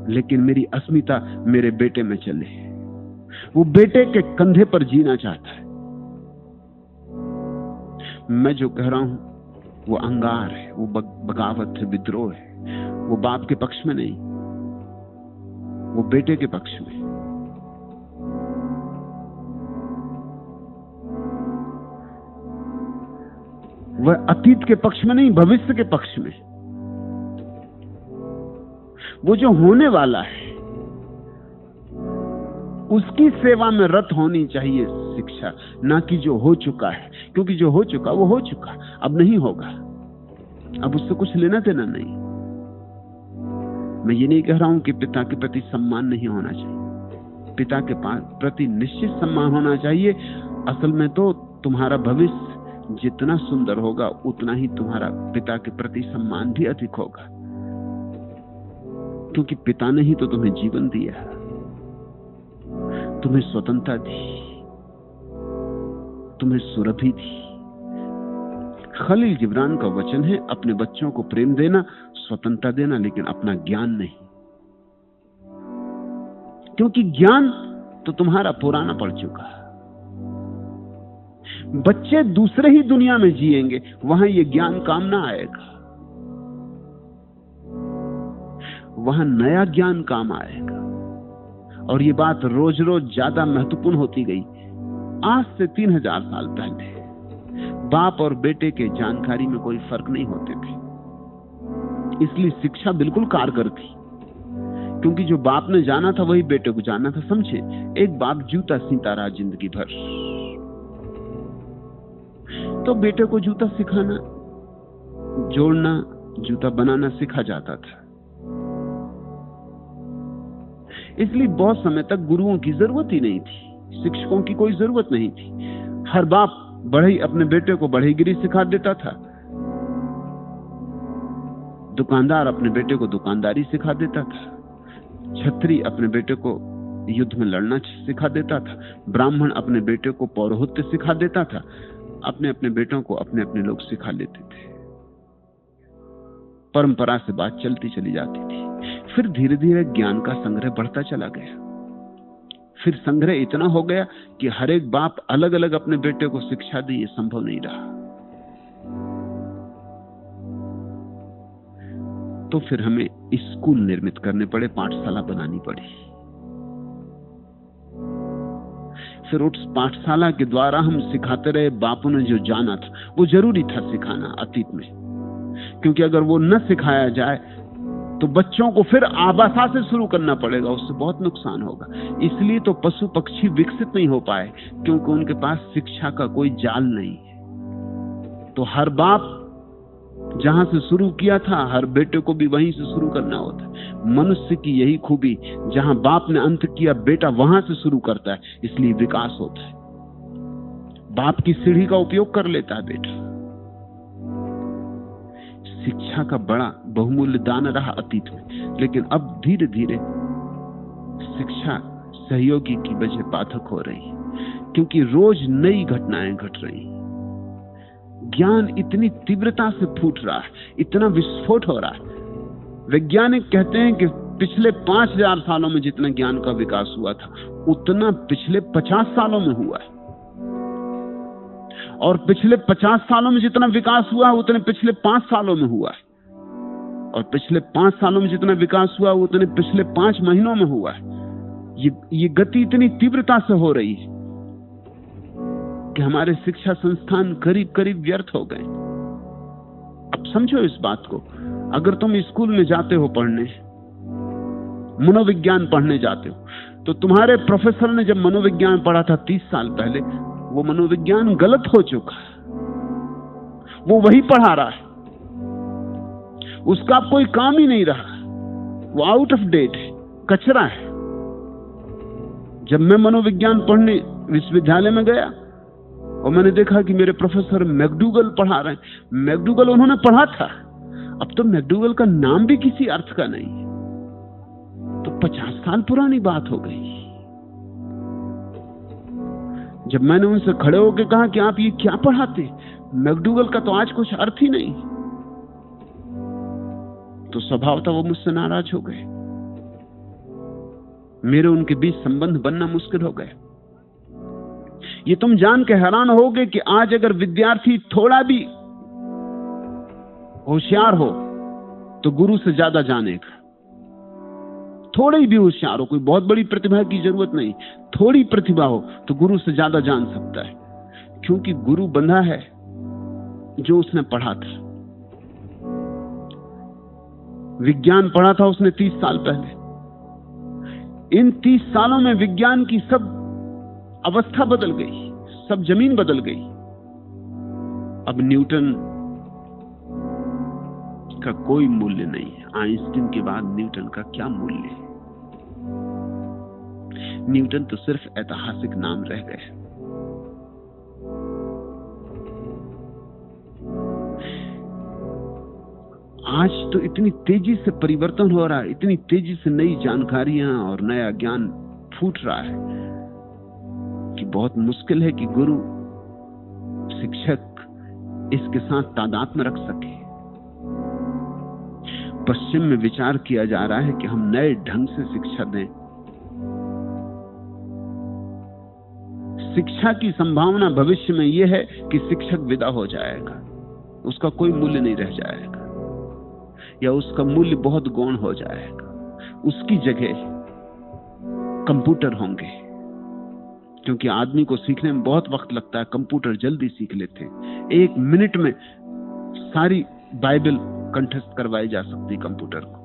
Speaker 1: लेकिन मेरी अस्मिता मेरे बेटे में चले। वो बेटे के कंधे पर जीना चाहता है। मैं जो कह रहा हूं वो अंगार है, वो बगावत है, विद्रोह है। वो बाप के पक्ष में नहीं, वो बेटे के पक्ष में। वह अतीत के पक्ष में नहीं, भविष्य के पक्ष में। वो जो होने वाला है उसकी सेवा में रत होनी चाहिए शिक्षा, ना कि जो हो चुका है। क्योंकि जो हो चुका वो हो चुका, अब नहीं होगा, अब उससे कुछ लेना देना नहीं। मैं ये नहीं कह रहा हूं कि पिता के प्रति सम्मान नहीं होना चाहिए, पिता के प्रति निश्चित सम्मान होना चाहिए। असल में तो तुम्हारा भविष्य जितना सुंदर होगा उतना ही तुम्हारा पिता के प्रति सम्मान भी अधिक होगा, क्योंकि पिता ने ही तो तुम्हें जीवन दिया, तुम्हें स्वतंत्रता दी, तुम्हें सुरभि दी। खलील जिब्रान का वचन है, अपने बच्चों को प्रेम देना, स्वतंत्रता देना, लेकिन अपना ज्ञान नहीं। क्योंकि ज्ञान तो तुम्हारा पुराना पड़ चुका। बच्चे दूसरे ही दुनिया में जिएंगे, वहां ये ज्ञान काम ना आएगा, वहां नया ज्ञान काम आएगा। और ये बात रोज रोज ज्यादा महत्वपूर्ण होती गई। आज से 3000 साल पहले बाप और बेटे के जानकारी में कोई फर्क नहीं होते थे, इसलिए शिक्षा बिल्कुल कारगर थी। क्योंकि जो बाप ने जाना था वही बेटे को जाना था। समझे, एक बाप जूता सीता रहा जिंदगी भर, तो बेटे को जूता सिखाना, जोड़ना, जूता बनाना सिखा जाता था। इसलिए बहुत समय तक गुरुओं की जरूरत ही नहीं थी, शिक्षकों की कोई जरूरत नहीं थी। हर बाप बढ़ई अपने बेटे को बढ़ईगिरी सिखा देता था, दुकानदार अपने बेटे को दुकानदारी सिखा देता था, छत्री अपने बेटे को युद्ध में लड़ना सिखा देता था, ब्राह्मण अपने बेटे को पौरोहित्य सिखा देता था। अपने अपने बेटों को अपने अपने लोग सिखा लेते थे। परंपरा से बात चलती चली जाती थी। फिर धीरे धीरे ज्ञान का संग्रह बढ़ता चला गया। फिर संग्रह इतना हो गया कि हर एक बाप अलग अलग अपने बेटे को शिक्षा दे, ये संभव नहीं रहा। तो फिर हमें स्कूल निर्मित करने पड़े, पाठशाला बनानी पड़ी। फिर उस पाठशाला के द्वारा हम सिखाते रहे। बापू ने जो जाना था वो जरूरी था सिखाना अतीत में, क्योंकि अगर वो न सिखाया जाए तो बच्चों को फिर आबासा से शुरू करना पड़ेगा, उससे बहुत नुकसान होगा। इसलिए तो पशु पक्षी विकसित नहीं हो पाए, क्योंकि उनके पास शिक्षा का कोई जाल नहीं है। तो हर बाप जहां से शुरू किया था, हर बेटे को भी वहीं से शुरू करना होता है। मनुष्य की यही खूबी, जहां बाप ने अंत किया, बेटा वहां से शुरू करता है, इसलिए विकास होता है। बाप की सीढ़ी का उपयोग कर लेता है बेटा। शिक्षा का बड़ा बहुमूल्य दान रहा अतीत में, लेकिन अब धीरे धीरे शिक्षा सहयोगी की वजह बाधक हो रही है, क्योंकि रोज नई घटनाएं घट रही हैं। ज्ञान इतनी तीव्रता से फूट रहा है, इतना विस्फोट हो रहा है। वैज्ञानिक कहते हैं कि पिछले 5000 सालों में जितना ज्ञान का विकास हुआ था, उतना पिछले 50 सालों में हुआ है। और पिछले 50 सालों में जितना विकास हुआ है, उतने पिछले 5 सालों में हुआ है। और पिछले 5 सालों में जितना विकास हुआ, उतने पिछले 5 महीनों में हुआ है। ये गति इतनी तीव्रता से हो रही है कि हमारे शिक्षा संस्थान करीब करीब व्यर्थ हो गए। अब समझो इस बात को, अगर तुम स्कूल में जाते हो पढ़ने, मनोविज्ञान पढ़ने जाते हो, तो तुम्हारे प्रोफेसर ने जब मनोविज्ञान पढ़ा था 30 साल पहले, वो मनोविज्ञान गलत हो चुका है। वो वही पढ़ा रहा है, उसका अब कोई काम ही नहीं रहा, वो आउट ऑफ डेट है, कचरा है। जब मैं मनोविज्ञान पढ़ने विश्वविद्यालय में गया और मैंने देखा कि मेरे प्रोफेसर मैकडूगल पढ़ा रहे हैं। मैकडूगल उन्होंने पढ़ा था, अब तो मैकडूगल का नाम भी किसी अर्थ का नहीं है। तो 50 साल पुरानी बात हो गई। जब मैंने उनसे खड़े होकर कहा कि आप ये क्या पढ़ाते, मैकडूगल का तो आज कुछ अर्थ ही नहीं, तो स्वभावतः वो मुझसे नाराज हो गए। मेरे उनके बीच संबंध बनना मुश्किल हो गया। ये तुम जान के हैरान होगे कि आज अगर विद्यार्थी थोड़ा भी होशियार हो तो गुरु से ज्यादा जानेगा। थोड़ी भी होशियार हो, कोई बहुत बड़ी प्रतिभा की जरूरत नहीं, थोड़ी प्रतिभा हो तो गुरु से ज्यादा जान सकता है, क्योंकि गुरु बंधा है जो उसने पढ़ा था। विज्ञान पढ़ा था उसने 30 साल पहले। इन 30 सालों में विज्ञान की सब अवस्था बदल गई, सब जमीन बदल गई। अब न्यूटन का कोई मूल्य नहीं है। आइंस्टीन के बाद न्यूटन का क्या मूल्य है? न्यूटन तो सिर्फ ऐतिहासिक नाम रह गए। आज तो इतनी तेजी से परिवर्तन हो रहा है, इतनी तेजी से नई जानकारियां और नया ज्ञान फूट रहा है कि बहुत मुश्किल है कि गुरु शिक्षक इसके साथ तादाद में रख सके। पश्चिम में विचार किया जा रहा है कि हम नए ढंग से शिक्षा दें। शिक्षा की संभावना भविष्य में यह है कि शिक्षक विदा हो जाएगा, उसका कोई मूल्य नहीं रह जाएगा, या उसका मूल्य बहुत गौण हो जाएगा। उसकी जगह कंप्यूटर होंगे, क्योंकि आदमी को सीखने में बहुत वक्त लगता है, कंप्यूटर जल्दी सीख लेते हैं। 1 मिनट में सारी बाइबल कंठस्थ करवाई जा सकती कंप्यूटर को।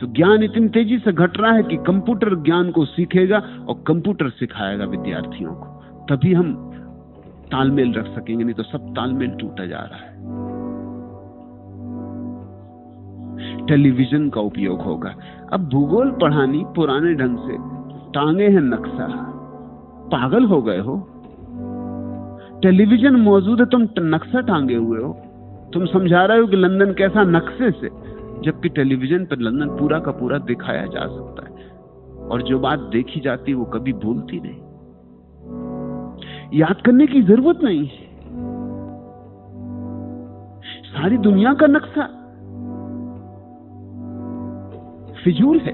Speaker 1: तो ज्ञान इतनी तेजी से घट रहा है कि कंप्यूटर ज्ञान को सीखेगा और कंप्यूटर सिखाएगा विद्यार्थियों को, तभी हम तालमेल रख सकेंगे, नहीं तो सब तालमेल टूटा जा रहा है। टेलीविजन का उपयोग होगा। अब भूगोल पढ़ानी पुराने ढंग से, टांगे हैं नक्शा, पागल हो गए हो? टेलीविजन मौजूद है, तुम नक्शा टांगे हुए हो। तुम समझा रहे हो कि लंदन कैसा नक्शे से, जबकि टेलीविजन पर लंदन पूरा का पूरा दिखाया जा सकता है, और जो बात देखी जाती है वो कभी भूलती नहीं। याद करने की जरूरत नहीं है। सारी दुनिया का नक्शा फिजूल है,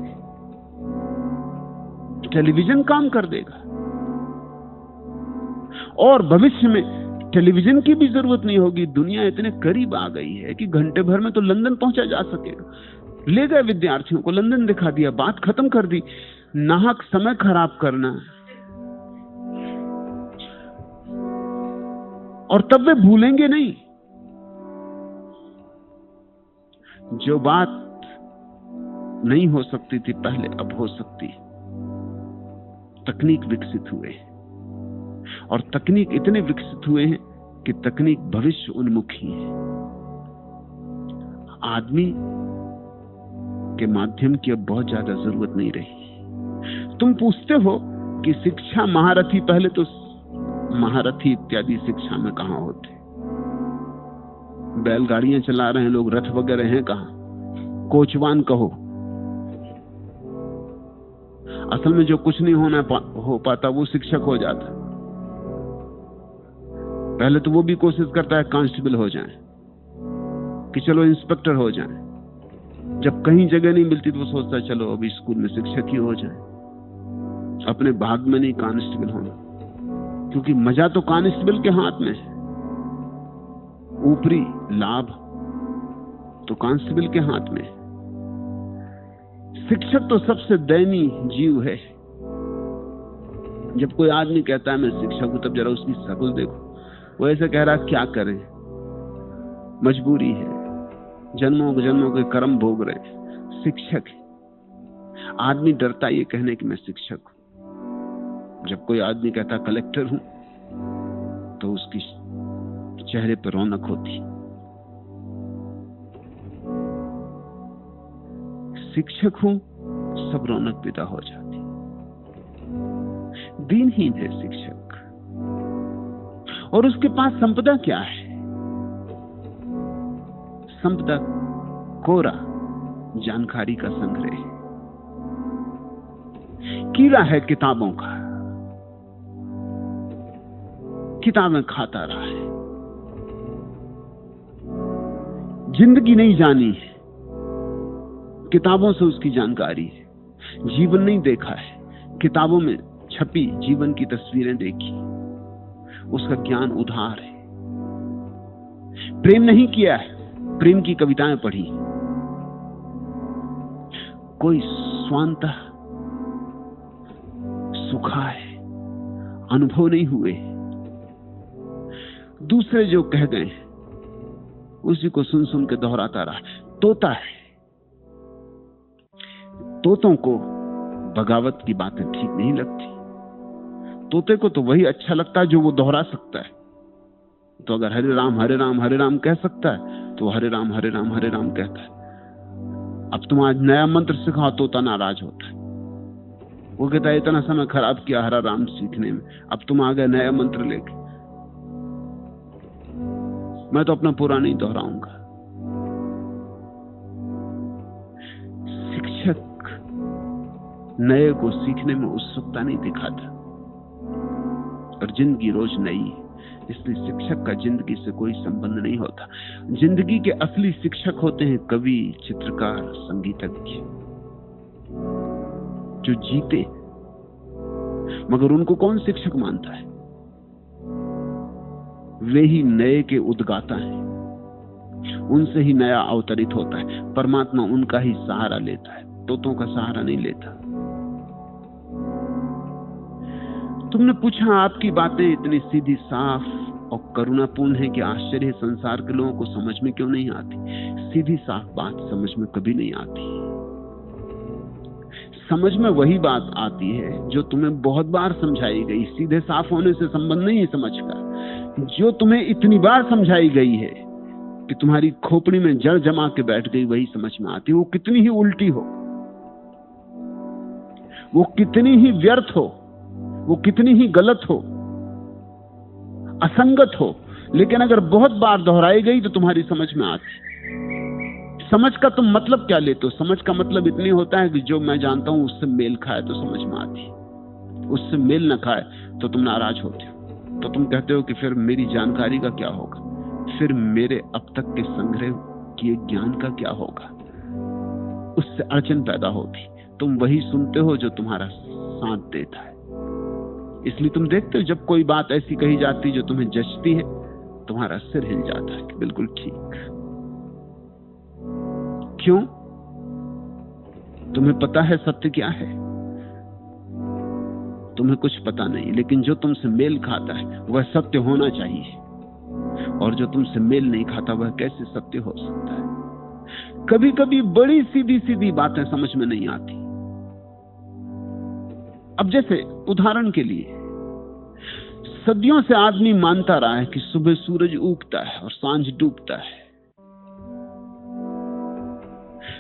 Speaker 1: टेलीविजन काम कर देगा। और भविष्य में टेलीविजन की भी जरूरत नहीं होगी। दुनिया इतने करीब आ गई है कि घंटे भर में तो लंदन पहुंचा जा सकेगा। ले गए विद्यार्थियों को, लंदन दिखा दिया, बात खत्म कर दी। नाहक समय खराब करना, और तब वे भूलेंगे नहीं। जो बात नहीं हो सकती थी पहले, अब हो सकती। तकनीक विकसित हुए, और तकनीक इतने विकसित हुए हैं कि तकनीक भविष्य उन्मुखी है। आदमी के माध्यम की अब बहुत ज्यादा जरूरत नहीं रही। तुम पूछते हो कि शिक्षा महारथी, पहले तो महारथी इत्यादि शिक्षा में कहां होते? बैलगाड़ियां चला रहे हैं लोग, रथ वगैरह हैं कहां? कोचवान कहो। असल में जो कुछ नहीं हो पाता वो शिक्षक हो जाता। पहले तो वो भी कोशिश करता है कांस्टेबल हो जाए, कि चलो इंस्पेक्टर हो जाए। जब कहीं जगह नहीं मिलती तो वो सोचता है चलो अभी स्कूल में शिक्षक ही हो जाए। अपने भाग में नहीं कांस्टेबल होना, क्योंकि मजा तो कांस्टेबल के हाथ में है, ऊपरी लाभ तो कांस्टेबल के हाथ में है। शिक्षक तो सबसे दयनीय जीव है। जब कोई आदमी कहता है मैं शिक्षक हूं, तब जरा उसकी शक्ल देखो। वो ऐसे कह रहा क्या करें, मजबूरी है, जन्मों के कर्म भोग रहे। शिक्षक है। आदमी डरता ये कहने कि मैं शिक्षक हूं। जब कोई आदमी कहता कलेक्टर हूं, तो उसकी चेहरे पर रौनक होती। शिक्षक हूं, सब रौनक विदा हो जाती। दीनहीन है शिक्षक, और उसके पास संपदा क्या है? संपदा कोरा जानकारी का संग्रह, कीड़ा है किताबों का। किताबें खाता रहा है, जिंदगी नहीं जानी है, किताबों से उसकी जानकारी है। जीवन नहीं देखा है, किताबों में छपी जीवन की तस्वीरें देखी, उसका ज्ञान उधार है। प्रेम नहीं किया है, प्रेम की कविताएं पढ़ी। कोई स्वांतः सुखा है, अनुभव नहीं हुए। दूसरे जो कह गए उसी को सुन सुन के दोहराता रहा। तोता है, तोतों को बगावत की बातें ठीक नहीं लगती। तोते को तो वही अच्छा लगता है जो वो दोहरा सकता है। तो अगर हरे राम हरे राम हरे राम कह सकता है तो हरे राम हरे राम हरे राम कहता है। अब तुम आज नया मंत्र सिखाओ, तोता नाराज होता है। वो कहता है इतना समय खराब किया हरा राम सीखने में, अब तुम आ गए नया मंत्र लेके। मैं तो अपना पूरा नहीं दोहराऊंगा। शिक्षक नए को सीखने में उत्सुकता नहीं दिखाता, और जिंदगी रोज नई है, इसलिए शिक्षक का जिंदगी से कोई संबंध नहीं होता। जिंदगी के असली शिक्षक होते हैं कवि, चित्रकार, संगीतज्ञ, जो जीते। मगर उनको कौन शिक्षक मानता है? वे ही नए के उद्गाता हैं, उनसे ही नया अवतरित होता है। परमात्मा उनका ही सहारा लेता है, तोतों का सहारा नहीं लेता। तुमने पूछा आपकी बातें इतनी सीधी साफ और करुणापूर्ण है कि आश्चर्य संसार के लोगों को समझ में क्यों नहीं आती। सीधी साफ बात समझ में कभी नहीं आती। समझ में वही बात आती है जो तुम्हें बहुत बार समझाई गई। सीधे साफ होने से संबंध नहीं है समझ का। जो तुम्हें इतनी बार समझाई गई है कि तुम्हारी खोपड़ी में जड़ जमा के बैठ गई, वही समझ में आती है। वो कितनी ही उल्टी हो, वो कितनी ही व्यर्थ हो, वो कितनी ही गलत हो, असंगत हो, लेकिन अगर बहुत बार दोहराई गई तो तुम्हारी समझ में आती। समझ का तुम मतलब क्या लेते हो? समझ का मतलब इतनी होता है कि जो मैं जानता हूं उससे मेल खाए तो समझ में आती, उससे मेल न खाए तो तुम नाराज होते हो। तो तुम कहते हो कि फिर मेरी जानकारी का क्या होगा, फिर मेरे अब तक के संग्रह किए ज्ञान का क्या होगा। उससे अड़चन पैदा होती। तुम वही सुनते हो जो तुम्हारा साथ देता है। इसलिए तुम देखते हो जब कोई बात ऐसी कही जाती जो तुम्हें जचती है, तुम्हारा सिर हिल जाता है कि बिल्कुल ठीक। क्यों? तुम्हें पता है सत्य क्या है? तुम्हें कुछ पता नहीं, लेकिन जो तुमसे मेल खाता है वह सत्य होना चाहिए, और जो तुमसे मेल नहीं खाता वह कैसे सत्य हो सकता है। कभी कभी बड़ी सीधी सीधी बातें समझ में नहीं आती। अब जैसे उदाहरण के लिए, सदियों से आदमी मानता रहा है कि सुबह सूरज उगता है और सांझ डूबता है।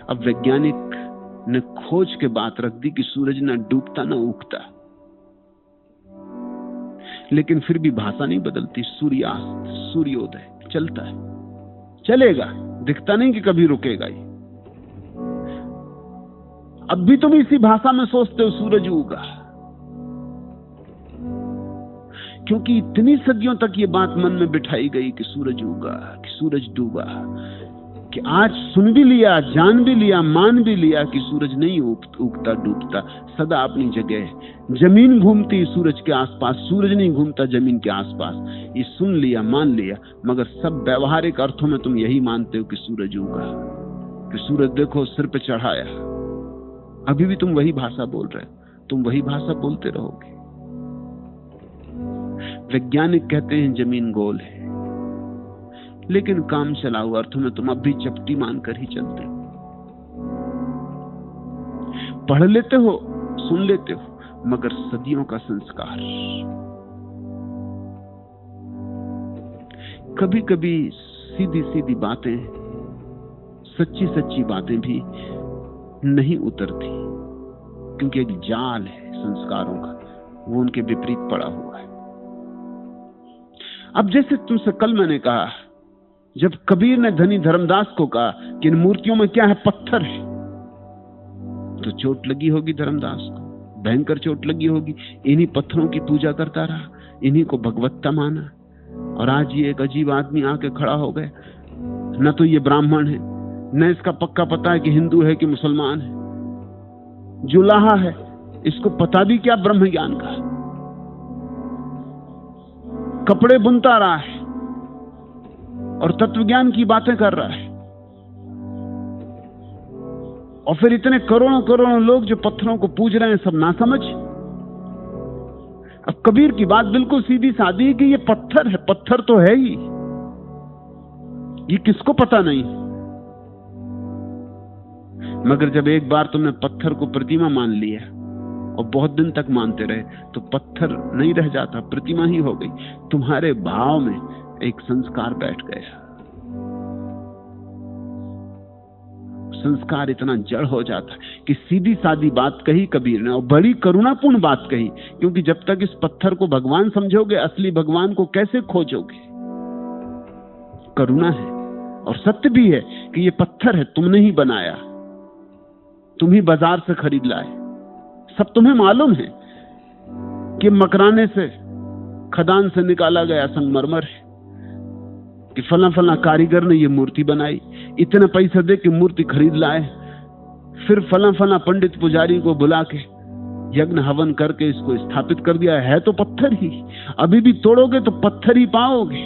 Speaker 1: अब वैज्ञानिक ने खोज के बात रख दी कि सूरज ना डूबता ना उगता, लेकिन फिर भी भाषा नहीं बदलती। सूर्यास्त, सूर्योदय चलता है, चलेगा, दिखता नहीं कि कभी रुकेगा ही। अब भी तुम इसी भाषा में सोचते हो सूरज उगा, क्योंकि इतनी सदियों तक ये बात मन में बिठाई गई कि सूरज उगा, कि सूरज डूबा, कि आज सुन भी लिया, जान भी लिया, मान भी लिया कि सूरज नहीं उगता डूबता, सदा अपनी जगह है। जमीन घूमती सूरज के आसपास, सूरज नहीं घूमता जमीन के आसपास। ये सुन लिया, मान लिया, मगर सब व्यवहारिक अर्थों में तुम यही मानते हो कि सूरज उगा, कि सूरज देखो सिर पे चढ़ाया। अभी भी तुम वही भाषा बोल रहे हो, तुम वही भाषा बोलते रहोगे। वैज्ञानिक कहते हैं जमीन गोल है, लेकिन काम चलाऊ अर्थों में तुम अब भी चपटी मानकर ही चलते हो। पढ़ लेते हो, सुन लेते हो, मगर सदियों का संस्कार। कभी कभी सीधी सीधी बातें, सच्ची सच्ची बातें भी नहीं उतरती, क्योंकि एक जाल है संस्कारों का, वो उनके विपरीत पड़ा हुआ है। अब जैसे तुमसे कल मैंने कहा, जब कबीर ने धनी धर्मदास को कहा कि इन मूर्तियों में क्या है, पत्थर है, तो चोट लगी होगी धर्मदास को, भयंकर चोट लगी होगी। इन्हीं पत्थरों की पूजा करता रहा, इन्हीं को भगवत्ता माना, और आज ये एक अजीब आदमी आके खड़ा हो गया। न तो ये ब्राह्मण है, न इसका पक्का पता है कि हिंदू है कि मुसलमान है। जुलाहा है, इसको पता भी क्या ब्रह्म ज्ञान का। कपड़े बुनता रहा है और तत्वज्ञान की बातें कर रहा है, और फिर इतने करोड़ों करोड़ों लोग जो पत्थरों को पूज रहे हैं, सब ना समझ। अब कबीर की बात बिल्कुल सीधी सादी है कि ये पत्थर है, पत्थर तो है ही, ये किसको पता नहीं। मगर जब एक बार तुमने पत्थर को प्रतिमा मान लिया और बहुत दिन तक मानते रहे, तो पत्थर नहीं रह जाता, प्रतिमा ही हो गई। तुम्हारे भाव में एक संस्कार बैठ गया। संस्कार इतना जड़ हो जाता है कि सीधी सादी बात कही कबीर ने, और बड़ी करुणापूर्ण बात कही, क्योंकि जब तक इस पत्थर को भगवान समझोगे, असली भगवान को कैसे खोजोगे। करुणा है और सत्य भी है कि ये पत्थर है, तुमने ही बनाया, तुम ही बाजार से खरीद लाए। सब तुम्हें मालूम है कि मकराने से, खदान से निकाला गया संगमरमर है, कि फला फला कारीगर ने ये मूर्ति बनाई, इतने पैसे दे के मूर्ति खरीद लाए, फिर फला फला पंडित पुजारी को बुला के यज्ञ हवन करके इसको स्थापित कर दिया। है तो पत्थर ही, अभी भी तोड़ोगे तो पत्थर ही पाओगे।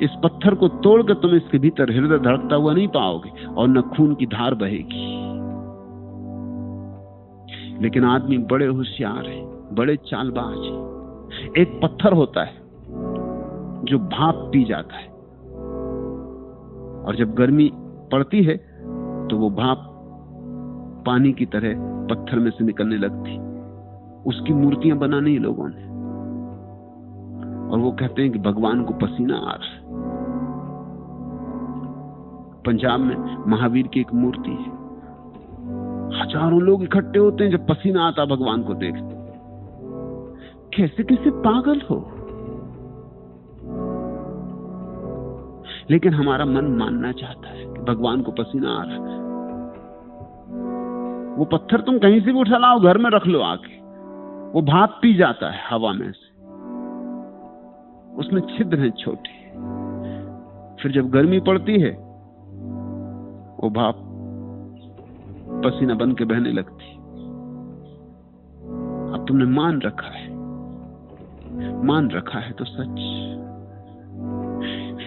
Speaker 1: इस पत्थर को तोड़ के तुम इसके भीतर हृदय धड़कता हुआ नहीं पाओगे, और न खून की धार बहेगी। लेकिन आदमी बड़े होशियार है, बड़े चालबाज है। एक पत्थर होता है जो भाप पी जाता है, और जब गर्मी पड़ती है तो वो भाप पानी की तरह पत्थर में से निकलने लगती। उसकी मूर्तियां बनानी लोगों ने, और वो कहते हैं कि भगवान को पसीना आ रहा है। पंजाब में महावीर की एक मूर्ति है, हजारों लोग इकट्ठे होते हैं जब पसीना आता भगवान को देखते। कैसे कैसे पागल हो। लेकिन हमारा मन मानना चाहता है कि भगवान को पसीना आ रहा है। वो पत्थर तुम कहीं से भी उठा लाओ, घर में रख लो आके, वो भाप पी जाता है हवा में से, उसमें छिद्र हैं छोटे। फिर जब गर्मी पड़ती है वो भाप पसीना बन के बहने लगती। अब तुमने मान रखा है तो सच।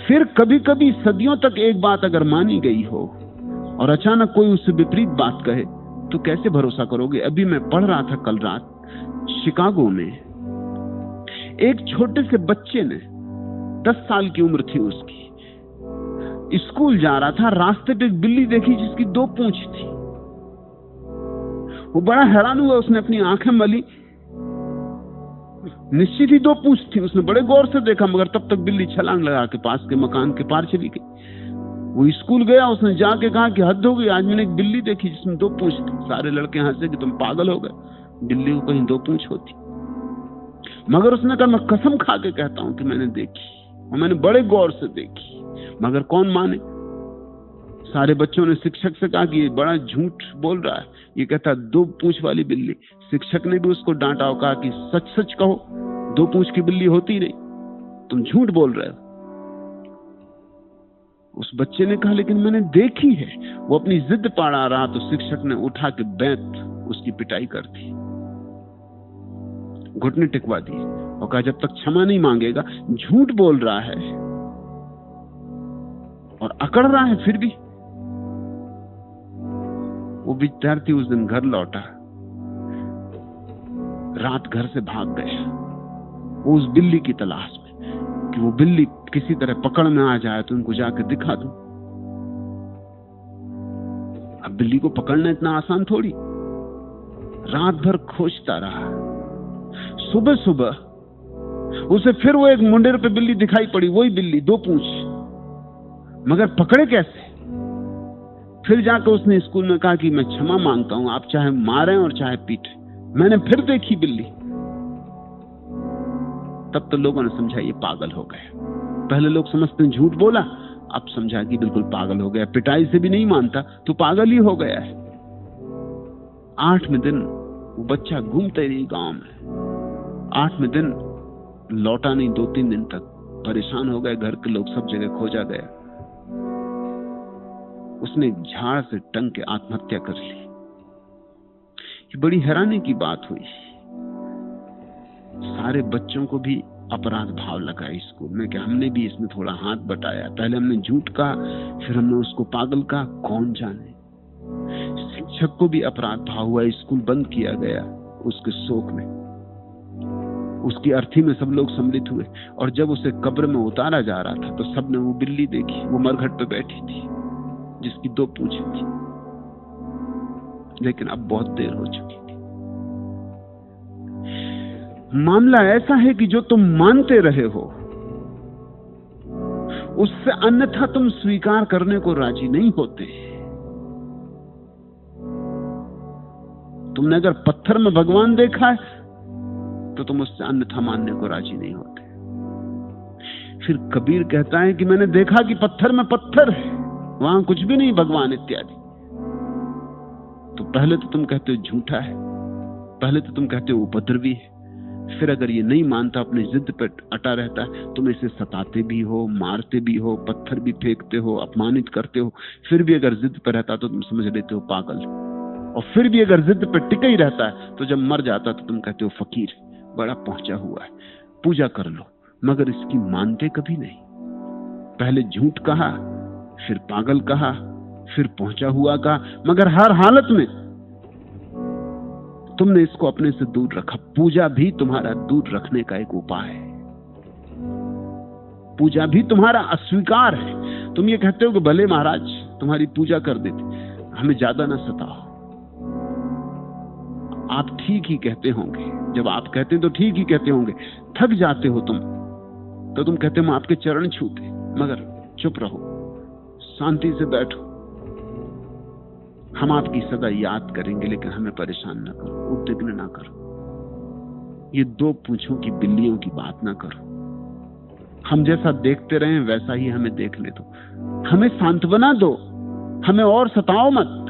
Speaker 1: फिर कभी कभी सदियों तक एक बात अगर मानी गई हो और अचानक कोई उससे विपरीत बात कहे तो कैसे भरोसा करोगे। अभी मैं पढ़ रहा था कल रात, शिकागो में एक छोटे से बच्चे ने, 10 साल की उम्र थी उसकी, स्कूल जा रहा था, रास्ते पे एक बिल्ली देखी जिसकी 2 पूंछ थी। वो बड़ा हैरान हुआ, उसने अपनी आंखें मली, निश्चित ही 2 पूंछ थी। उसने बड़े गौर से देखा, मगर तब तक बिल्ली छलांग लगा के पास के मकान के पार चली गई। वो स्कूल गया, उसने जाके कहा कि हद हो गई, आज मैंने एक बिल्ली देखी जिसमें 2 पूंछ थी। सारे लड़के हंसे कि तुम पागल हो गए, बिल्ली को कहीं 2 पूंछ होती। मगर उसने कहा मैं कसम खा के कहता हूं कि मैंने देखी, और मैंने बड़े गौर से देखी। मगर कौन माने। सारे बच्चों ने शिक्षक से कहा कि ये बड़ा झूठ बोल रहा है, ये कहता 2 पूंछ वाली बिल्ली। शिक्षक ने भी उसको डांटा और कहा कि सच सच कहो, 2 पूंछ की बिल्ली होती नहीं, तुम झूठ बोल रहे हो। उस बच्चे ने कहा लेकिन मैंने देखी है। वो अपनी जिद पाड़ा रहा तो शिक्षक ने उठा के बेंत उसकी पिटाई कर दी, घुटने टिकवा दी और कहा जब तक क्षमा नहीं मांगेगा, झूठ बोल रहा है और अकड़ रहा है फिर भी। वो विद्यार्थी उस दिन घर लौटा, रात घर से भाग गया, वो उस बिल्ली की तलाश में कि वो बिल्ली किसी तरह पकड़ में आ जाए तो उनको जाकर दिखा दूं। अब बिल्ली को पकड़ना इतना आसान थोड़ी। रात भर खोजता रहा। सुबह सुबह उसे फिर वो एक मुंडेर पे बिल्ली दिखाई पड़ी, वही बिल्ली 2 पूंछ, मगर पकड़े कैसे। फिर जाकर उसने स्कूल में कहा कि मैं क्षमा मांगता हूं, आप चाहे मारें और चाहे पीटें, मैंने फिर देखी बिल्ली। तब तो लोगों ने समझा ये पागल हो गया। पहले लोग समझते हैं झूठ बोला, अब समझा कि बिल्कुल पागल हो गया। पिटाई से भी नहीं मानता तो पागल ही हो गया है। 8वें दिन वो बच्चा घूमते रही गांव में। 8वें दिन लौटा नहीं, 2-3 दिन तक परेशान हो गए घर के लोग, सब जगह खोजा गया। उसने एक झाड़ से टंग के आत्महत्या कर ली। ये बड़ी हैरानी की बात हुई। सारे बच्चों को भी अपराध भाव लगा स्कूल में कि हमने भी इसमें थोड़ा हाथ बटाया। पहले हमने झूठ कहा, फिर हमने उसको पागल कहा, कौन जाने। शिक्षक को भी अपराध भाव हुआ, स्कूल बंद किया गया उसके शोक में। उसकी अर्थी में सब लोग सम्मिलित हुए, और जब उसे कब्र में उतारा जा रहा था तो सबने वो बिल्ली देखी, वो मरघट पे बैठी थी जिसकी 2 पूंछें थी। लेकिन अब बहुत देर हो चुकी थी। मामला ऐसा है कि जो तुम मानते रहे हो उससे अन्यथा तुम स्वीकार करने को राजी नहीं होते। तुमने अगर पत्थर में भगवान देखा है तो तुम उससे अन्यथा मानने को राजी नहीं होते। फिर कबीर कहता है कि मैंने देखा कि पत्थर में पत्थर है, वहां कुछ भी नहीं भगवान इत्यादि। तो पहले तो तुम कहते हो झूठा है, पहले तो तुम कहते हो उपद्रवी है। फिर अगर ये नहीं मानता, अपनी जिद पर अटा रहता है, तुम इसे सताते भी हो, मारते भी हो, पत्थर भी फेंकते हो, अपमानित करते हो। फिर भी अगर जिद पर रहता तो तुम समझ लेते हो पागल। और फिर भी अगर जिद पर टिका ही रहता है तो जब मर जाता तो तुम कहते हो फकीर, बड़ा पहुंचा हुआ है, पूजा कर लो। मगर इसकी मानते कभी नहीं। पहले झूठ कहा, फिर पागल कहा, फिर पहुंचा हुआ कहा, मगर हर हालत में तुमने इसको अपने से दूर रखा। पूजा भी तुम्हारा दूर रखने का एक उपाय है। पूजा भी तुम्हारा अस्वीकार है। तुम ये कहते हो कि भले महाराज तुम्हारी पूजा कर देते, हमें ज्यादा ना सताओ। आप ठीक ही कहते होंगे। जब आप कहते हैं तो ठीक ही कहते होंगे। थक जाते हो तुम तो तुम कहते हम आपके चरण छूते, मगर चुप रहो, शांति से बैठो। हम आपकी सदा याद करेंगे, लेकिन हमें परेशान ना करो, उद्विग्न ना करो। ये दो पूंछों की बिल्लियों की बात ना करो। हम जैसा देखते रहे वैसा ही हमें देखने दो। हमें सांत्वना दो, हमें और सताओ मत।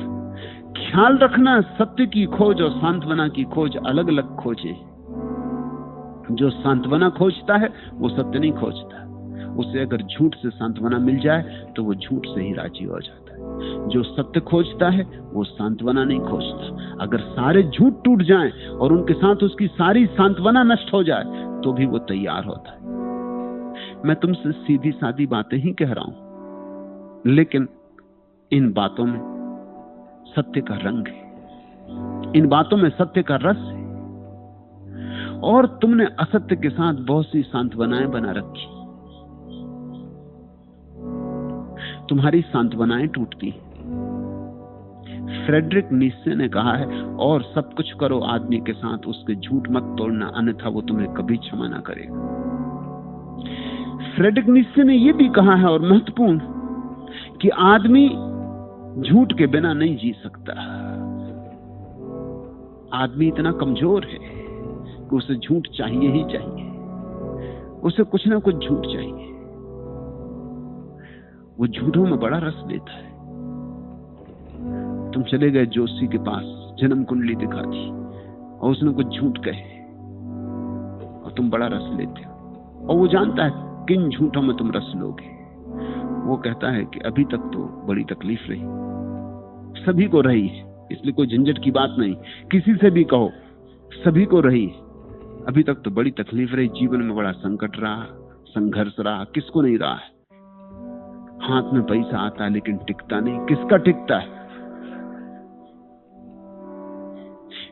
Speaker 1: ख्याल रखना, सत्य की खोज और सांत्वना की खोज अलग अलग खोजें। जो सांत्वना खोजता है वो सत्य नहीं खोजता। उसे अगर झूठ से सांत्वना मिल जाए तो वो झूठ से ही राजी हो जाता है। जो सत्य खोजता है वो सांत्वना नहीं खोजता। अगर सारे झूठ टूट जाएं और उनके साथ उसकी सारी सांत्वना नष्ट हो जाए तो भी वो तैयार होता है। मैं तुमसे सीधी सादी बातें ही कह रहा हूं, लेकिन इन बातों में सत्य का रंग है, इन बातों में सत्य का रस है। और तुमने असत्य के साथ बहुत सी सांत्वनाएं बना रखी। तुम्हारी सांत्वनाएं टूटती। फ्रेडरिक नीत्शे ने कहा है, और सब कुछ करो आदमी के साथ, उसके झूठ मत तोड़ना, अन्यथा वो तुम्हें कभी क्षमा ना करेगा। फ्रेडरिक नीत्शे ने यह भी कहा है, और महत्वपूर्ण, कि आदमी झूठ के बिना नहीं जी सकता। आदमी इतना कमजोर है कि उसे झूठ चाहिए ही चाहिए। उसे कुछ ना कुछ झूठ चाहिए। वो झूठों में बड़ा रस लेता है। तुम चले गए जोशी के पास, जन्म कुंडली दिखा दी और उसने कुछ झूठ कहे और तुम बड़ा रस लेते हो। और वो जानता है किन झूठों में तुम रस लोगे। वो कहता है कि अभी तक तो बड़ी तकलीफ रही, सभी को रही है, इसलिए कोई झंझट की बात नहीं। किसी से भी कहो, सभी को रही है। अभी तक तो बड़ी तकलीफ रही, जीवन में बड़ा संकट रहा, संघर्ष रहा। किसको नहीं रहा है? हाथ में पैसा आता है लेकिन टिकता नहीं। किसका टिकता है?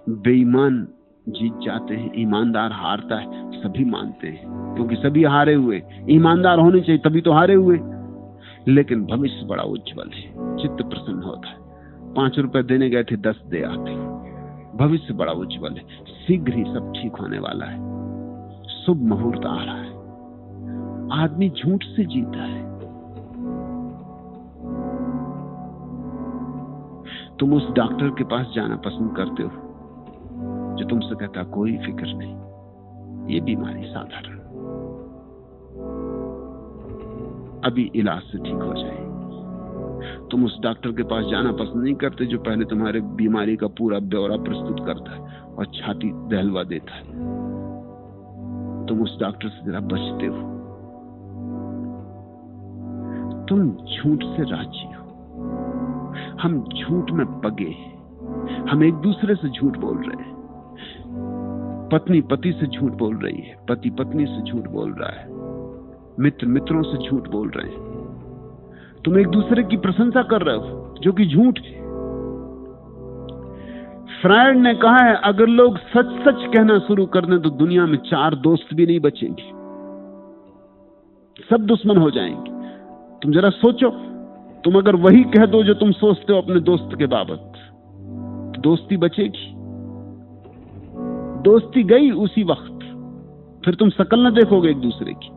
Speaker 1: बेईमान जीत जाते हैं, ईमानदार हारता है। सभी मानते हैं क्योंकि सभी हारे हुए। ईमानदार होने चाहिए, तभी तो हारे हुए। लेकिन भविष्य बड़ा उज्जवल है, चित्त प्रसन्न होता है। 5 रुपए देने गए थे, 10 दे आते। भविष्य बड़ा उज्जवल है, शीघ्र ही सब ठीक होने वाला है, शुभ मुहूर्त आ रहा है। आदमी झूठ से जीता है। तुम उस डॉक्टर के पास जाना पसंद करते हो जो तुमसे कहता कोई फिक्र नहीं, ये बीमारी साधारण, अभी इलाज से ठीक हो जाए। तुम उस डॉक्टर के पास जाना पसंद नहीं करते जो पहले तुम्हारे बीमारी का पूरा ब्यौरा प्रस्तुत करता है और छाती दहलवा देता है। तुम उस डॉक्टर से जरा बचते हो। तुम झूठ से राजी हो। हम झूठ में पगे हैं। हम एक दूसरे से झूठ बोल रहे हैं। पत्नी पति से झूठ बोल रही है, पति पत्नी से झूठ बोल रहा है, मित्र मित्रों से झूठ बोल रहे हैं। तुम एक दूसरे की प्रशंसा कर रहे हो जो कि झूठ है। फ्रायड ने कहा है, अगर लोग सच सच कहना शुरू कर दें तो दुनिया में 4 दोस्त भी नहीं बचेंगे, सब दुश्मन हो जाएंगे। तुम जरा सोचो, तुम अगर वही कह दो जो तुम सोचते हो अपने दोस्त के बाबत, तो दोस्ती बचेगी? दोस्ती गई उसी वक्त, फिर तुम शक्ल न देखोगे एक दूसरे की।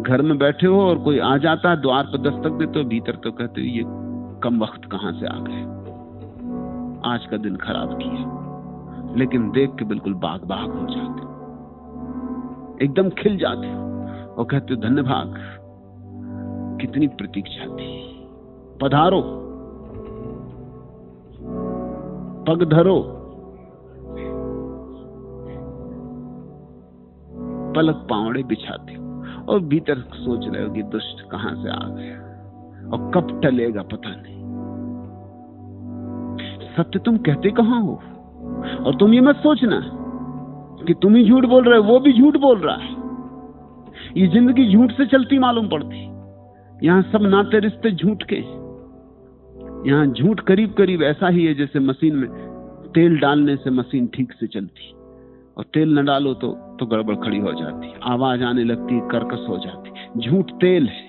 Speaker 1: घर में बैठे हो और कोई आ जाता है, द्वार पर दस्तक देते हो, भीतर तो कहते हो ये कम वक्त कहां से आ गए, आज का दिन खराब किया। लेकिन देख के बिल्कुल बाग बाग हो जाते हो, एकदम खिल जाते हो और कहते हो धन्य भाग, कितनी प्रतीक्षा थी, पधारो, पग धरो। पलक पावड़े बिछाते हो और भीतर सोच रहे हो कि दुष्ट कहां से आ गया और कब टलेगा पता नहीं। सत्य तुम कहते कहां हो? और तुम ये मत सोचना कि तुम ही झूठ बोल रहे हो, वो भी झूठ बोल रहा है। ये जिंदगी झूठ से चलती मालूम पड़ती। यहां सब नाते रिश्ते झूठ के। यहां झूठ करीब करीब ऐसा ही है जैसे मशीन में तेल डालने से मशीन ठीक से चलती, और तेल न डालो तो गड़बड़ खड़ी हो जाती, आवाज आने लगती, कर्कश हो जाती। झूठ तेल है,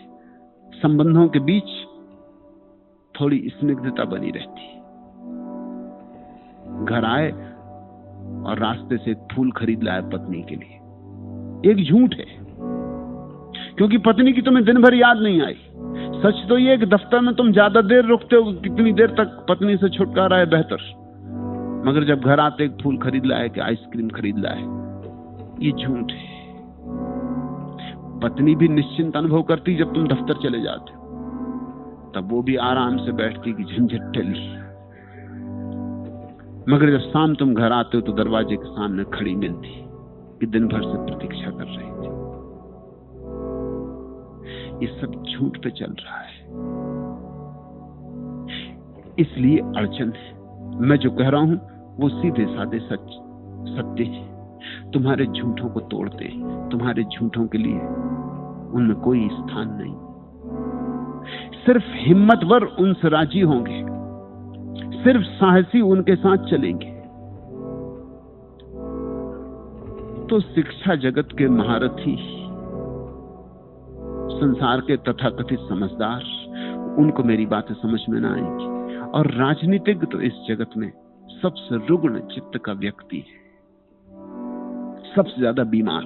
Speaker 1: संबंधों के बीच थोड़ी स्निग्धता बनी रहती, घर आए और रास्ते से एक फूल खरीद लाए पत्नी के लिए, एक झूठ है, क्योंकि पत्नी की तुम्हें दिन भर याद नहीं आई। सच तो ये कि दफ्तर में तुम ज्यादा देर रुकते हो, कितनी देर तक पत्नी से छुटकारा है बेहतर, मगर जब घर आते एक फूल खरीद लाए कि आइसक्रीम खरीद लाए, ये झूठ है। पत्नी भी निश्चिंत अनुभव करती जब तुम दफ्तर चले जाते हो, तब वो भी आराम से बैठती कि झंझट टली। मगर जब शाम तुम घर आते हो तो दरवाजे के सामने खड़ी मिलती कि दिन भर से प्रतीक्षा कर रही थी। ये सब झूठ पे चल रहा है, इसलिए अड़चन है। मैं जो कह रहा हूं वो सीधे साधे सत्य है। तुम्हारे झूठों को तोड़ते, तुम्हारे झूठों के लिए उनमें कोई स्थान नहीं। सिर्फ हिम्मतवर उनसे राजी होंगे, सिर्फ साहसी उनके साथ चलेंगे। तो शिक्षा जगत के महारथी, संसार के तथाकथित समझदार, उनको मेरी बातें समझ में ना आएंगी। और राजनीतिज्ञ तो इस जगत में सबसे रुग्ण चित्त का व्यक्ति है, सबसे ज्यादा बीमार।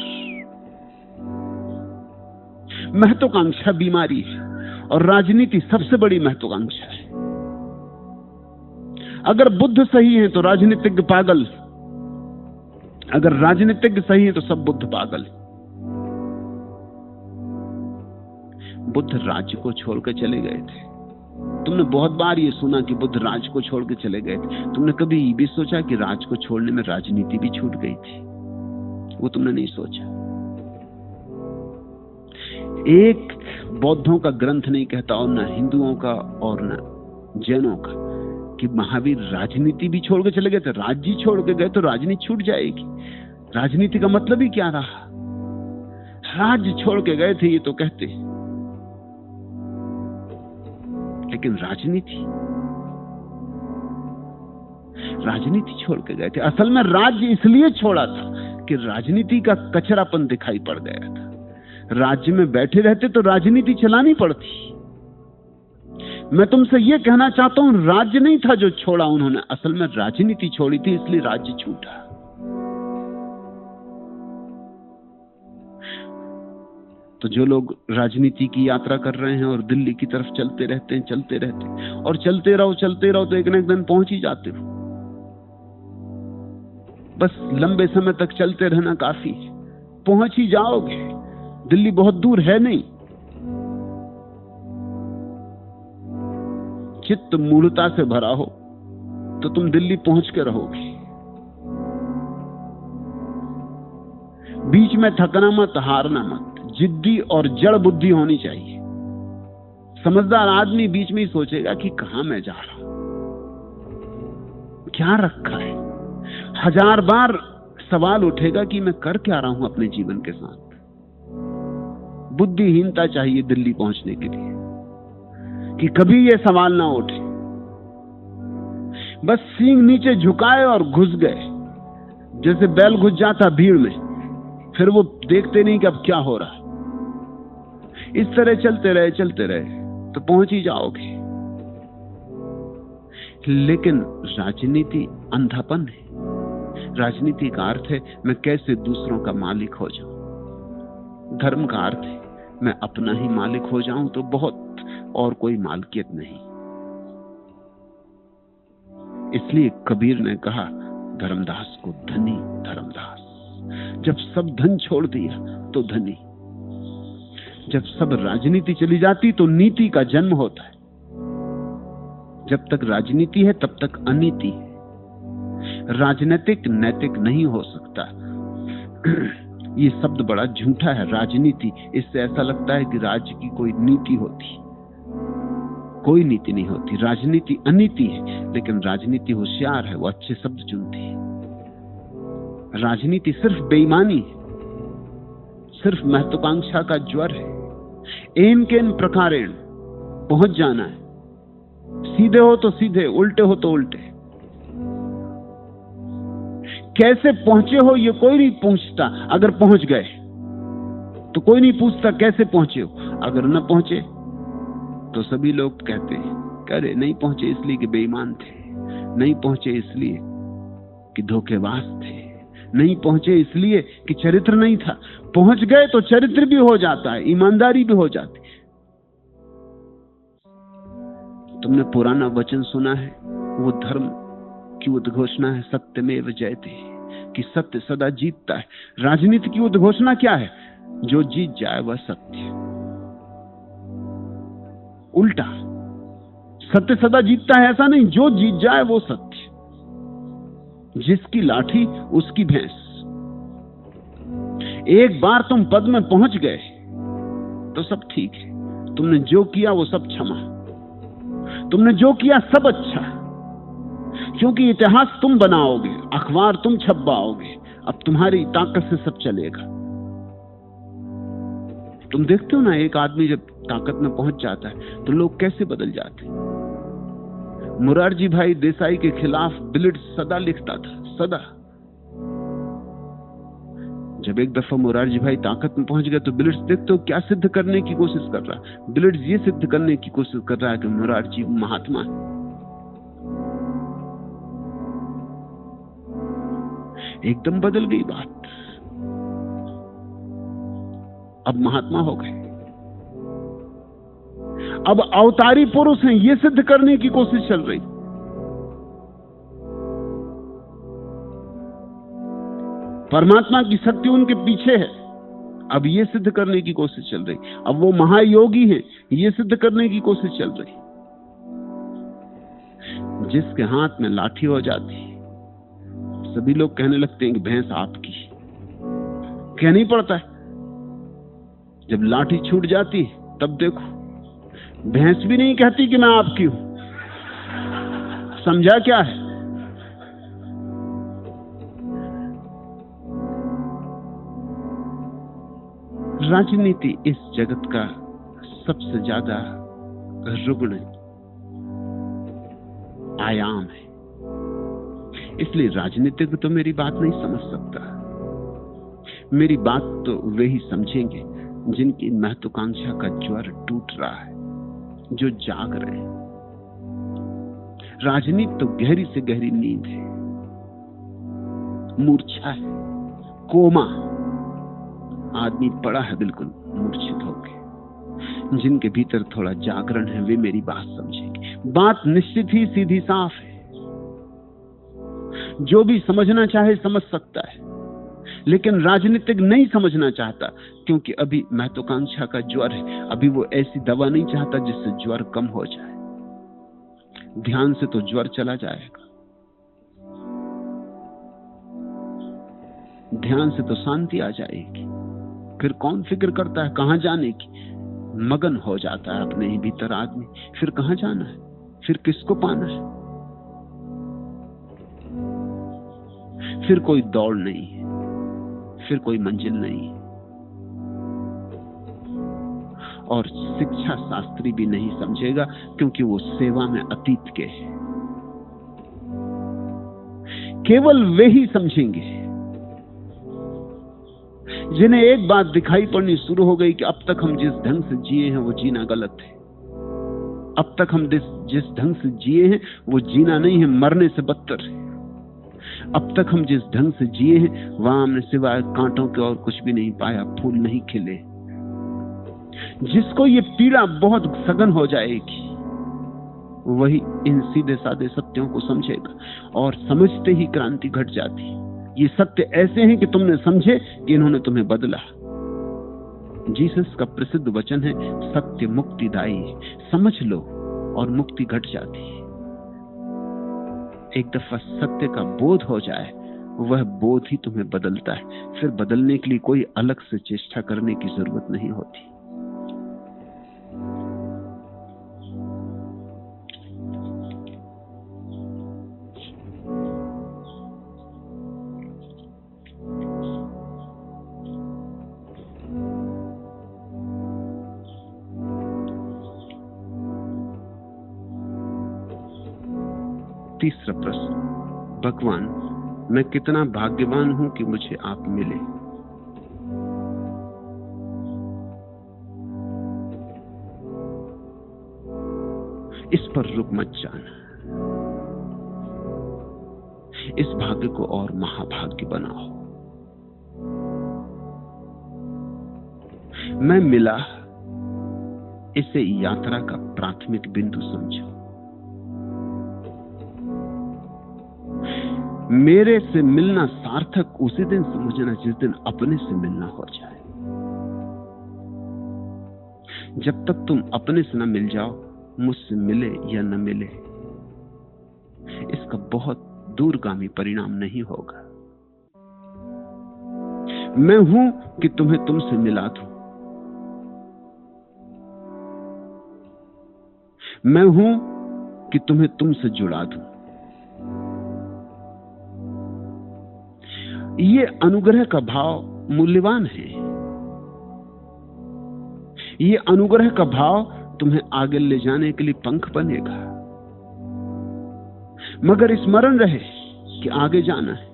Speaker 1: महत्वाकांक्षा बीमारी है और राजनीति सबसे बड़ी महत्वाकांक्षा है। अगर बुद्ध सही है तो राजनीतिज्ञ पागल, अगर राजनीतिज्ञ सही है तो सब बुद्ध पागल। बुद्ध राज्य को छोड़कर चले गए थे। तुमने बहुत बार ये सुना कि बुद्ध राज्य को छोड़ के चले गए थे। तुमने कभी ये भी सोचा कि राज्य को छोड़ने में राजनीति भी छूट गई थी? वो तुमने नहीं सोचा। एक बौद्धों का ग्रंथ नहीं कहता, और न हिंदुओं का और न जैनों का, कि महावीर राजनीति भी छोड़ के चले गए थे। राज्य छोड़ के गए तो राजनीति छूट जाएगी। राजनीति का मतलब ही क्या रहा? राज्य छोड़ के गए थे ये तो कहते, लेकिन राजनीति छोड़ के गए थे। असल में राज्य इसलिए छोड़ा था कि राजनीति का कचरापन दिखाई पड़ गया था। राज्य में बैठे रहते तो राजनीति चलानी पड़ती। मैं तुमसे यह कहना चाहता हूं, राज्य नहीं था जो छोड़ा उन्होंने, असल में राजनीति छोड़ी थी, इसलिए राज्य छूटा। तो जो लोग राजनीति की यात्रा कर रहे हैं और दिल्ली की तरफ चलते रहते हैं और चलते रहो तो एक न एक दिन पहुंच ही जाते हो। बस लंबे समय तक चलते रहना काफी, पहुंच ही जाओगे। दिल्ली बहुत दूर है नहीं। चित्त मूढ़ता से भरा हो तो तुम दिल्ली पहुंच के रहोगे। बीच में थकना मत, हारना मत। जिद्दी और जड़ बुद्धि होनी चाहिए। समझदार आदमी बीच में ही सोचेगा कि कहां मैं जा रहा हूं, क्या रखा है। 1000 बार सवाल उठेगा कि मैं कर क्या रहा हूं अपने जीवन के साथ। बुद्धिहीनता चाहिए दिल्ली पहुंचने के लिए कि कभी ये सवाल ना उठे। बस सींग नीचे झुकाए और घुस गए, जैसे बैल घुस जाता भीड़ में, फिर वो देखते नहीं कि अब क्या हो रहा है। इस तरह चलते रहे तो पहुंच ही जाओगे। लेकिन राजनीति अंधापन है। राजनीति का अर्थ है मैं कैसे दूसरों का मालिक हो जाऊं। धर्म का अर्थ है मैं अपना ही मालिक हो जाऊं तो बहुत, और कोई मालकियत नहीं। इसलिए कबीर ने कहा धर्मदास को, धनी धर्मदास। जब सब धन छोड़ दिया तो धनी। जब सब राजनीति चली जाती तो नीति का जन्म होता है। जब तक राजनीति है तब तक अनीति है। राजनीतिक नैतिक नहीं हो सकता। ये शब्द बड़ा झूठा है, राजनीति। इससे ऐसा लगता है कि राज्य की कोई नीति होती। कोई नीति नहीं होती। राजनीति अनीति है, लेकिन राजनीति होशियार है, वो अच्छे शब्द चुनती है। राजनीति सिर्फ बेईमानी है, सिर्फ महत्वाकांक्षा का ज्वर है। एन केन प्रकारेण, पहुंच जाना है। सीधे हो तो सीधे, उल्टे हो तो उल्टे। कैसे पहुंचे हो ये कोई नहीं पूछता। अगर पहुंच गए तो कोई नहीं पूछता कैसे पहुंचे हो। अगर न पहुंचे तो सभी लोग कहते हैं, अरे नहीं पहुंचे इसलिए कि बेईमान थे, नहीं पहुंचे इसलिए कि धोखेबाज थे। नहीं पहुंचे इसलिए कि चरित्र नहीं था, पहुंच गए तो चरित्र भी हो जाता है, ईमानदारी भी हो जाती। तुमने पुराना वचन सुना है, वो धर्म की उद्घोषणा है, सत्यमेव जयते, कि सत्य सदा जीतता है। राजनीति की उद्घोषणा क्या है? जो जीत जाए वह सत्य। उल्टा, सत्य सदा जीतता है ऐसा नहीं, जो जीत जाए वो सत्य। जिसकी लाठी उसकी भैंस। एक बार तुम पद में पहुंच गए तो सब ठीक है। तुमने जो किया वो सब क्षमा, तुमने जो किया सब अच्छा, क्योंकि इतिहास तुम बनाओगे, अखबार तुम छपवाओगे। अब तुम्हारी ताकत से सब चलेगा। तुम देखते हो ना, एक आदमी जब ताकत में पहुंच जाता है तो लोग कैसे बदल जाते हैं। मुरारजी भाई देसाई के खिलाफ बिलिट्स सदा लिखता था, सदा। जब एक दफा मुरारजी भाई ताकत में पहुंच गया तो बिलिट्स देखते हो क्या सिद्ध करने की कोशिश कर रहा है। बिलिट्स ये सिद्ध करने की कोशिश कर रहा है कि मुरारजी महात्मा है। एकदम बदल गई बात, अब महात्मा हो गए, अब अवतारी पुरुष हैं, ये सिद्ध करने की कोशिश चल रही। परमात्मा की शक्ति उनके पीछे है, अब ये सिद्ध करने की कोशिश चल रही। अब वो महायोगी हैं, ये सिद्ध करने की कोशिश चल रही। जिसके हाथ में लाठी हो जाती, सभी लोग कहने लगते हैं कि भैंस आपकी। कहना ही पड़ता है। जब लाठी छूट जाती तब देखो, भैंस भी नहीं कहती कि मैं आपकी हूं। समझा क्या है? राजनीति इस जगत का सबसे ज्यादा रुग्ण आयाम है, इसलिए राजनीतिक तो मेरी बात नहीं समझ सकता। मेरी बात तो वे ही समझेंगे जिनकी महत्वाकांक्षा का ज्वर टूट रहा है, जो जाग रहे हैं। राजनीति तो गहरी से गहरी नींद है, मूर्छा है, कोमा। आदमी पड़ा है बिल्कुल मूर्छित होके। जिनके भीतर थोड़ा जागरण है वे मेरी बात समझेंगे। बात निश्चित ही सीधी साफ है, जो भी समझना चाहे समझ सकता है, लेकिन राजनीतिक नहीं समझना चाहता, क्योंकि अभी महत्वाकांक्षा का ज्वर है। अभी वो ऐसी दवा नहीं चाहता जिससे ज्वर कम हो जाए। ध्यान से तो ज्वर चला जाएगा, ध्यान से तो शांति आ जाएगी। फिर कौन फिक्र करता है कहां जाने की? मगन हो जाता है अपने ही भीतर आदमी। फिर कहां जाना है, फिर किसको पाना है? फिर कोई दौड़ नहीं है, फिर कोई मंजिल नहीं है। और शिक्षा शास्त्री भी नहीं समझेगा, क्योंकि वो सेवा में अतीत के हैं। केवल वे ही समझेंगे जिन्हें एक बात दिखाई पड़नी शुरू हो गई कि अब तक हम जिस ढंग से जिए हैं वो जीना गलत है। अब तक हम जिस ढंग से जिए हैं वो जीना नहीं है, मरने से बदतर है। अब तक हम जिस ढंग से जिए हैं वहां हमने सिवाय कांटों के और कुछ भी नहीं पाया, फूल नहीं खिले। जिसको ये पीड़ा बहुत सघन हो जाएगी वही इन सीधे साधे सत्यों को समझेगा, और समझते ही क्रांति घट जाती। ये सत्य ऐसे हैं कि तुमने समझे कि इन्होंने तुम्हें बदला। जीसस का प्रसिद्ध वचन है, सत्य मुक्तिदायी। समझ लो और मुक्ति घट जाती है। एक दफा सत्य का बोध हो जाए, वह बोध ही तुम्हें बदलता है। फिर बदलने के लिए कोई अलग से चेष्टा करने की जरूरत नहीं होती। तीसरा प्रश्न, भगवान, मैं कितना भाग्यवान हूं कि मुझे आप मिले। इस पर रुक मत जाना। इस भाग्य को और महाभाग्य बनाओ। मैं मिला, इसे यात्रा का प्राथमिक बिंदु समझो। मेरे से मिलना सार्थक उसी दिन समझना जिस दिन अपने से मिलना हो जाए। जब तक तुम अपने से न मिल जाओ, मुझसे मिले या न मिले, इसका बहुत दूरगामी परिणाम नहीं होगा। मैं हूं कि तुम्हें तुमसे मिला दूं। मैं हूं कि तुम्हें तुमसे जुड़ा दूं। ये अनुग्रह का भाव मूल्यवान है। ये अनुग्रह का भाव तुम्हें आगे ले जाने के लिए पंख बनेगा। मगर स्मरण रहे कि आगे जाना है।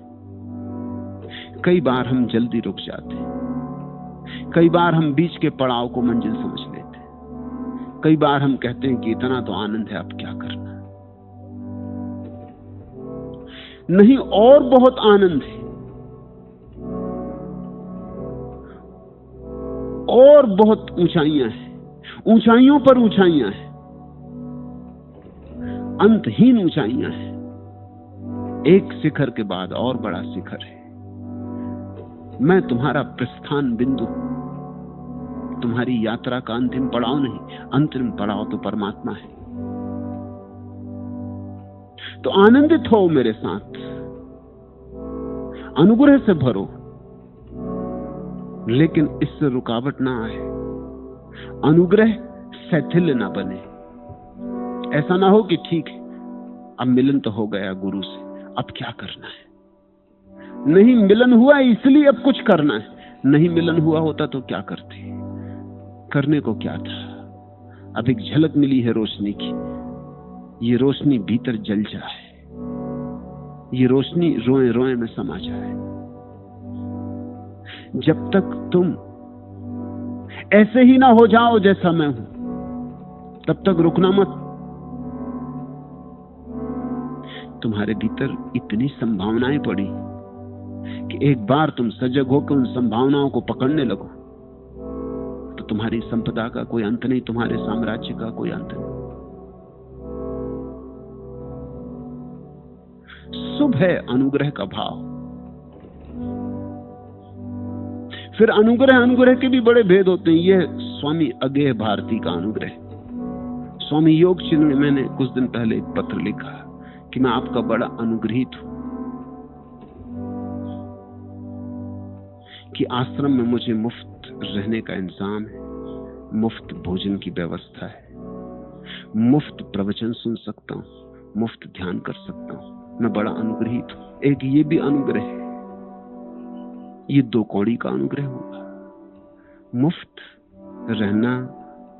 Speaker 1: कई बार हम जल्दी रुक जाते हैं। कई बार हम बीच के पड़ाव को मंजिल समझ लेते हैं। कई बार हम कहते हैं कि इतना तो आनंद है, अब क्या करना। नहीं, और बहुत आनंद है, और बहुत ऊंचाइयां हैं, ऊंचाइयों पर ऊंचाइयां हैं, अंतहीन ऊंचाइयां हैं। एक शिखर के बाद और बड़ा शिखर है। मैं तुम्हारा प्रस्थान बिंदु, तुम्हारी यात्रा का अंतिम पड़ाव नहीं। अंतिम पड़ाव तो परमात्मा है। तो आनंदित हो मेरे साथ, अनुग्रह से भरो, लेकिन इससे रुकावट ना आए। अनुग्रह शैथिल्य ना बने। ऐसा ना हो कि ठीक है, अब मिलन तो हो गया गुरु से, अब क्या करना है। नहीं, मिलन हुआ इसलिए अब कुछ करना है। नहीं मिलन हुआ होता तो क्या करते। करने को क्या था। अब एक झलक मिली है रोशनी की। ये रोशनी भीतर जल जाए, ये रोशनी रोए रोए में समा जाए। जब तक तुम ऐसे ही ना हो जाओ जैसा मैं हूं, तब तक रुकना मत। तुम्हारे भीतर इतनी संभावनाएं पड़ी कि एक बार तुम सजग होकर उन संभावनाओं को पकड़ने लगो तो तुम्हारी संपदा का कोई अंत नहीं, तुम्हारे साम्राज्य का कोई अंत नहीं। शुभ है अनुग्रह का भाव। फिर अनुग्रह के भी बड़े भेद होते हैं। यह स्वामी अज्ञेय भारती का अनुग्रह। स्वामी योग चिन्ह में मैंने कुछ दिन पहले एक पत्र लिखा कि मैं आपका बड़ा अनुग्रहित हूं कि आश्रम में मुझे मुफ्त रहने का इंतजाम है, मुफ्त भोजन की व्यवस्था है, मुफ्त प्रवचन सुन सकता हूं, मुफ्त ध्यान कर सकता हूं। मैं बड़ा अनुग्रहित हूं। एक ये भी अनुग्रह है। ये दो कौड़ी का अनुग्रह होगा। मुफ्त रहना,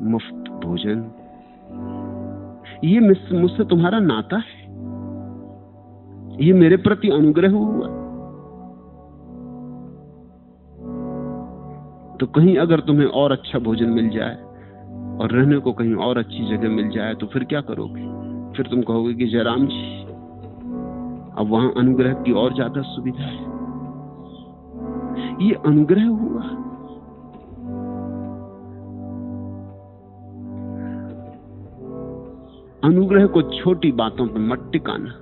Speaker 1: मुफ्त भोजन, ये मुझसे तुम्हारा नाता है। ये मेरे प्रति अनुग्रह हुआ। तो कहीं अगर तुम्हें और अच्छा भोजन मिल जाए और रहने को कहीं और अच्छी जगह मिल जाए तो फिर क्या करोगे। फिर तुम कहोगे कि जयराम जी, अब वहां अनुग्रह की और ज्यादा सुविधा है। ये अनुग्रह हुआ। अनुग्रह को छोटी बातों पर मत टिकाना,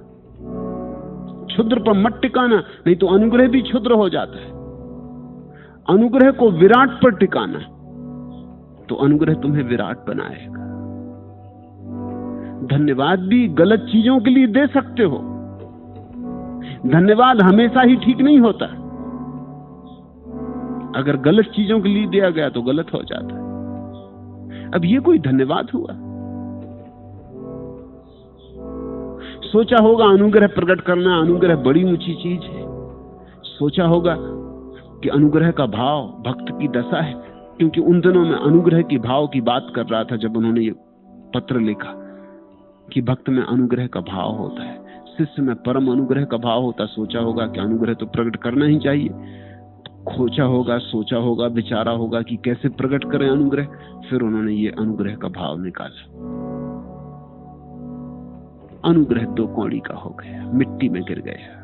Speaker 1: क्षुद्र पर मत टिकाना, नहीं तो अनुग्रह भी क्षुद्र हो जाता है। अनुग्रह को विराट पर टिकाना, तो अनुग्रह तुम्हें विराट बनाएगा। धन्यवाद भी गलत चीजों के लिए दे सकते हो। धन्यवाद हमेशा ही ठीक नहीं होता। अगर गलत चीजों के लिए दिया गया तो गलत हो जाता है। अब ये कोई धन्यवाद हुआ। सोचा होगा अनुग्रह प्रकट करना, अनुग्रह बड़ी ऊंची चीज है। सोचा होगा कि अनुग्रह का भाव भक्त की दशा है, क्योंकि उन दिनों में अनुग्रह की भाव की बात कर रहा था जब उन्होंने ये पत्र लिखा कि भक्त में अनुग्रह का भाव होता है, शिष्य में परम अनुग्रह का भाव होता। सोचा होगा कि अनुग्रह तो प्रकट करना ही चाहिए। खोचा होगा, सोचा होगा, विचारा होगा कि कैसे प्रकट करें अनुग्रह। फिर उन्होंने ये अनुग्रह का भाव निकाला। अनुग्रह 2 कौड़ी का हो गया, मिट्टी में गिर गया।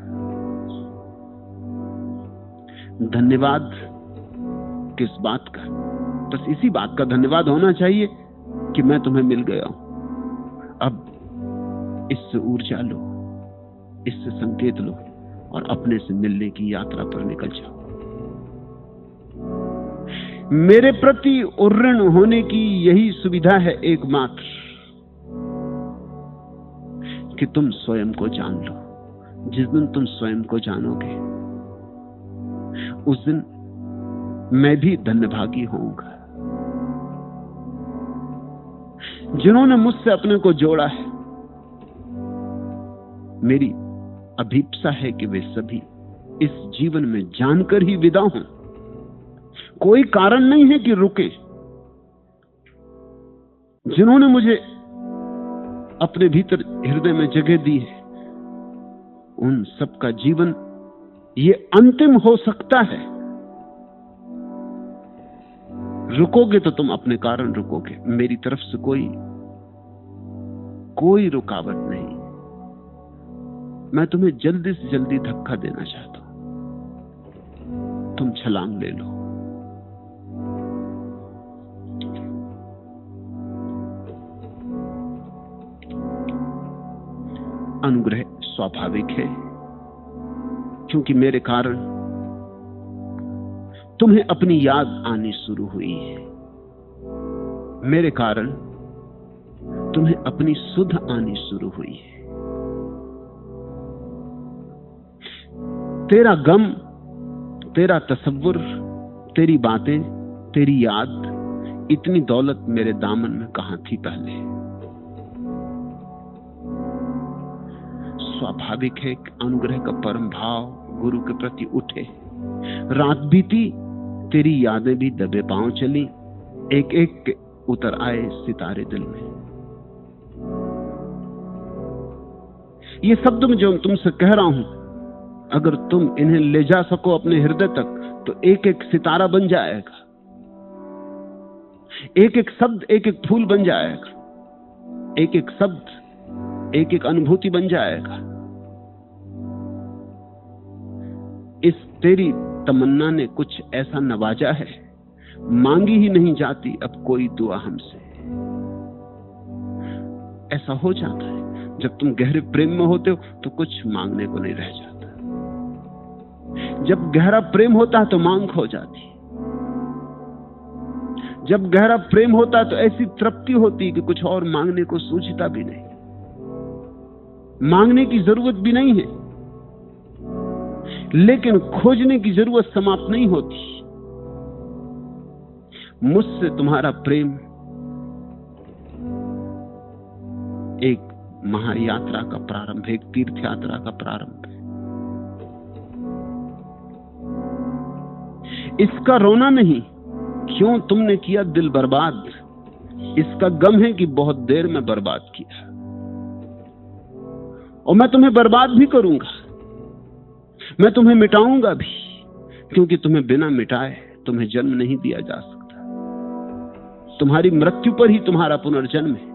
Speaker 1: धन्यवाद किस बात का? बस इसी बात का धन्यवाद होना चाहिए कि मैं तुम्हें मिल गया हूं। अब इससे ऊर्जा लो, इससे संकेत लो और अपने से मिलने की यात्रा पर निकल जाओ। मेरे प्रति उर्ऋण होने की यही सुविधा है एकमात्र, कि तुम स्वयं को जान लो। जिस दिन तुम स्वयं को जानोगे उस दिन मैं भी धन्यभागी होऊंगा। जिन्होंने मुझसे अपने को जोड़ा है, मेरी अभीप्सा है कि वे सभी इस जीवन में जानकर ही विदा हों। कोई कारण नहीं है कि रुके। जिन्होंने मुझे अपने भीतर हृदय में जगह दी है, उन सबका जीवन ये अंतिम हो सकता है। रुकोगे तो तुम अपने कारण रुकोगे, मेरी तरफ से कोई रुकावट नहीं। मैं तुम्हें जल्दी से जल्दी धक्का देना चाहता हूं, तुम छलांग ले लो। अनुग्रह स्वाभाविक है, क्योंकि मेरे कारण तुम्हें अपनी याद आनी शुरू हुई है। मेरे कारण तुम्हें अपनी सुध आनी शुरू हुई है। तेरा गम, तेरा तसव्वुर, तेरी बातें, तेरी याद, इतनी दौलत मेरे दामन में कहां थी पहले। स्वाभाविक है कि अनुग्रह का परम भाव गुरु के प्रति उठे। रात बीती, तेरी यादें भी दबे पांव चली, एक एक के उतर आए सितारे दिल में। ये शब्द में जो तुमसे कह रहा हूं, अगर तुम इन्हें ले जा सको अपने हृदय तक, तो एक एक सितारा बन जाएगा, एक एक शब्द एक एक फूल बन जाएगा, एक एक शब्द एक एक अनुभूति बन जाएगा। इस तेरी तमन्ना ने कुछ ऐसा नवाजा है, मांगी ही नहीं जाती अब कोई दुआ हमसे। ऐसा हो जाता है जब तुम गहरे प्रेम में होते हो तो कुछ मांगने को नहीं रह जाता। जब गहरा प्रेम होता है तो मांग हो जाती। जब गहरा प्रेम होता है तो ऐसी तृप्ति होती कि कुछ और मांगने को सूझता भी नहीं, मांगने की जरूरत भी नहीं है, लेकिन खोजने की जरूरत समाप्त नहीं होती। मुझसे तुम्हारा प्रेम एक महायात्रा का प्रारंभ है, एक तीर्थ यात्रा का प्रारंभ है। इसका रोना नहीं, क्यों तुमने किया दिल बर्बाद। इसका गम है कि बहुत देर में बर्बाद किया, और मैं तुम्हें बर्बाद भी करूंगा, मैं तुम्हें मिटाऊंगा भी, क्योंकि तुम्हें बिना मिटाए तुम्हें जन्म नहीं दिया जा सकता। तुम्हारी मृत्यु पर ही तुम्हारा पुनर्जन्म है।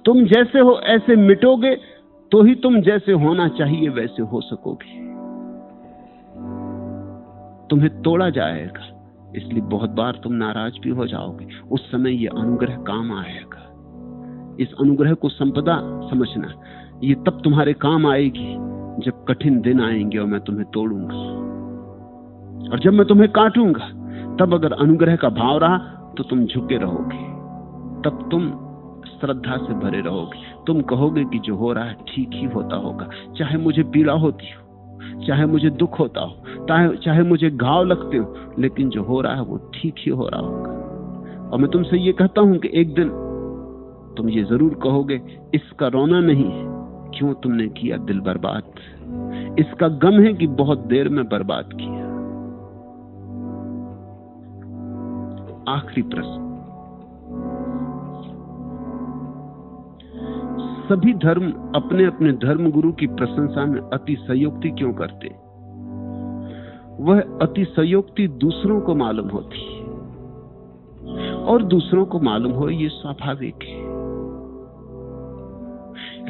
Speaker 1: तुम जैसे हो ऐसे मिटोगे तो ही तुम जैसे होना चाहिए वैसे हो सकोगे। तुम्हें तोड़ा जाएगा, इसलिए बहुत बार तुम नाराज भी हो जाओगे। उस समय यह अनुग्रह काम आएगा। इस अनुग्रह को संपदा समझना, ये तब तुम्हारे काम आएगी जब कठिन दिन आएंगे और मैं तुम्हें तोड़ूंगा, और जब मैं तुम्हें काटूंगा तब अगर अनुग्रह का भाव रहा तो तुम झुके रहोगे, तब तुम श्रद्धा से भरे रहोगे। तुम कहोगे कि जो हो रहा है ठीक ही होता होगा, चाहे मुझे पीड़ा होती हो, चाहे मुझे दुख होता हो, चाहे मुझे घाव लगते हो, लेकिन जो हो रहा है वो ठीक ही हो रहा होगा। और मैं तुमसे ये कहता हूं कि एक दिन तुम ये जरूर कहोगे, इसका रोना नहीं है क्यों तुमने किया दिल बर्बाद, इसका गम है कि बहुत देर में बर्बाद किया। आखिरी प्रश्न, सभी धर्म अपने अपने धर्म गुरु की प्रशंसा में अतिशयोक्ति क्यों करते? वह अतिशयोक्ति दूसरों को मालूम होती है, और दूसरों को मालूम हो ये स्वाभाविक है।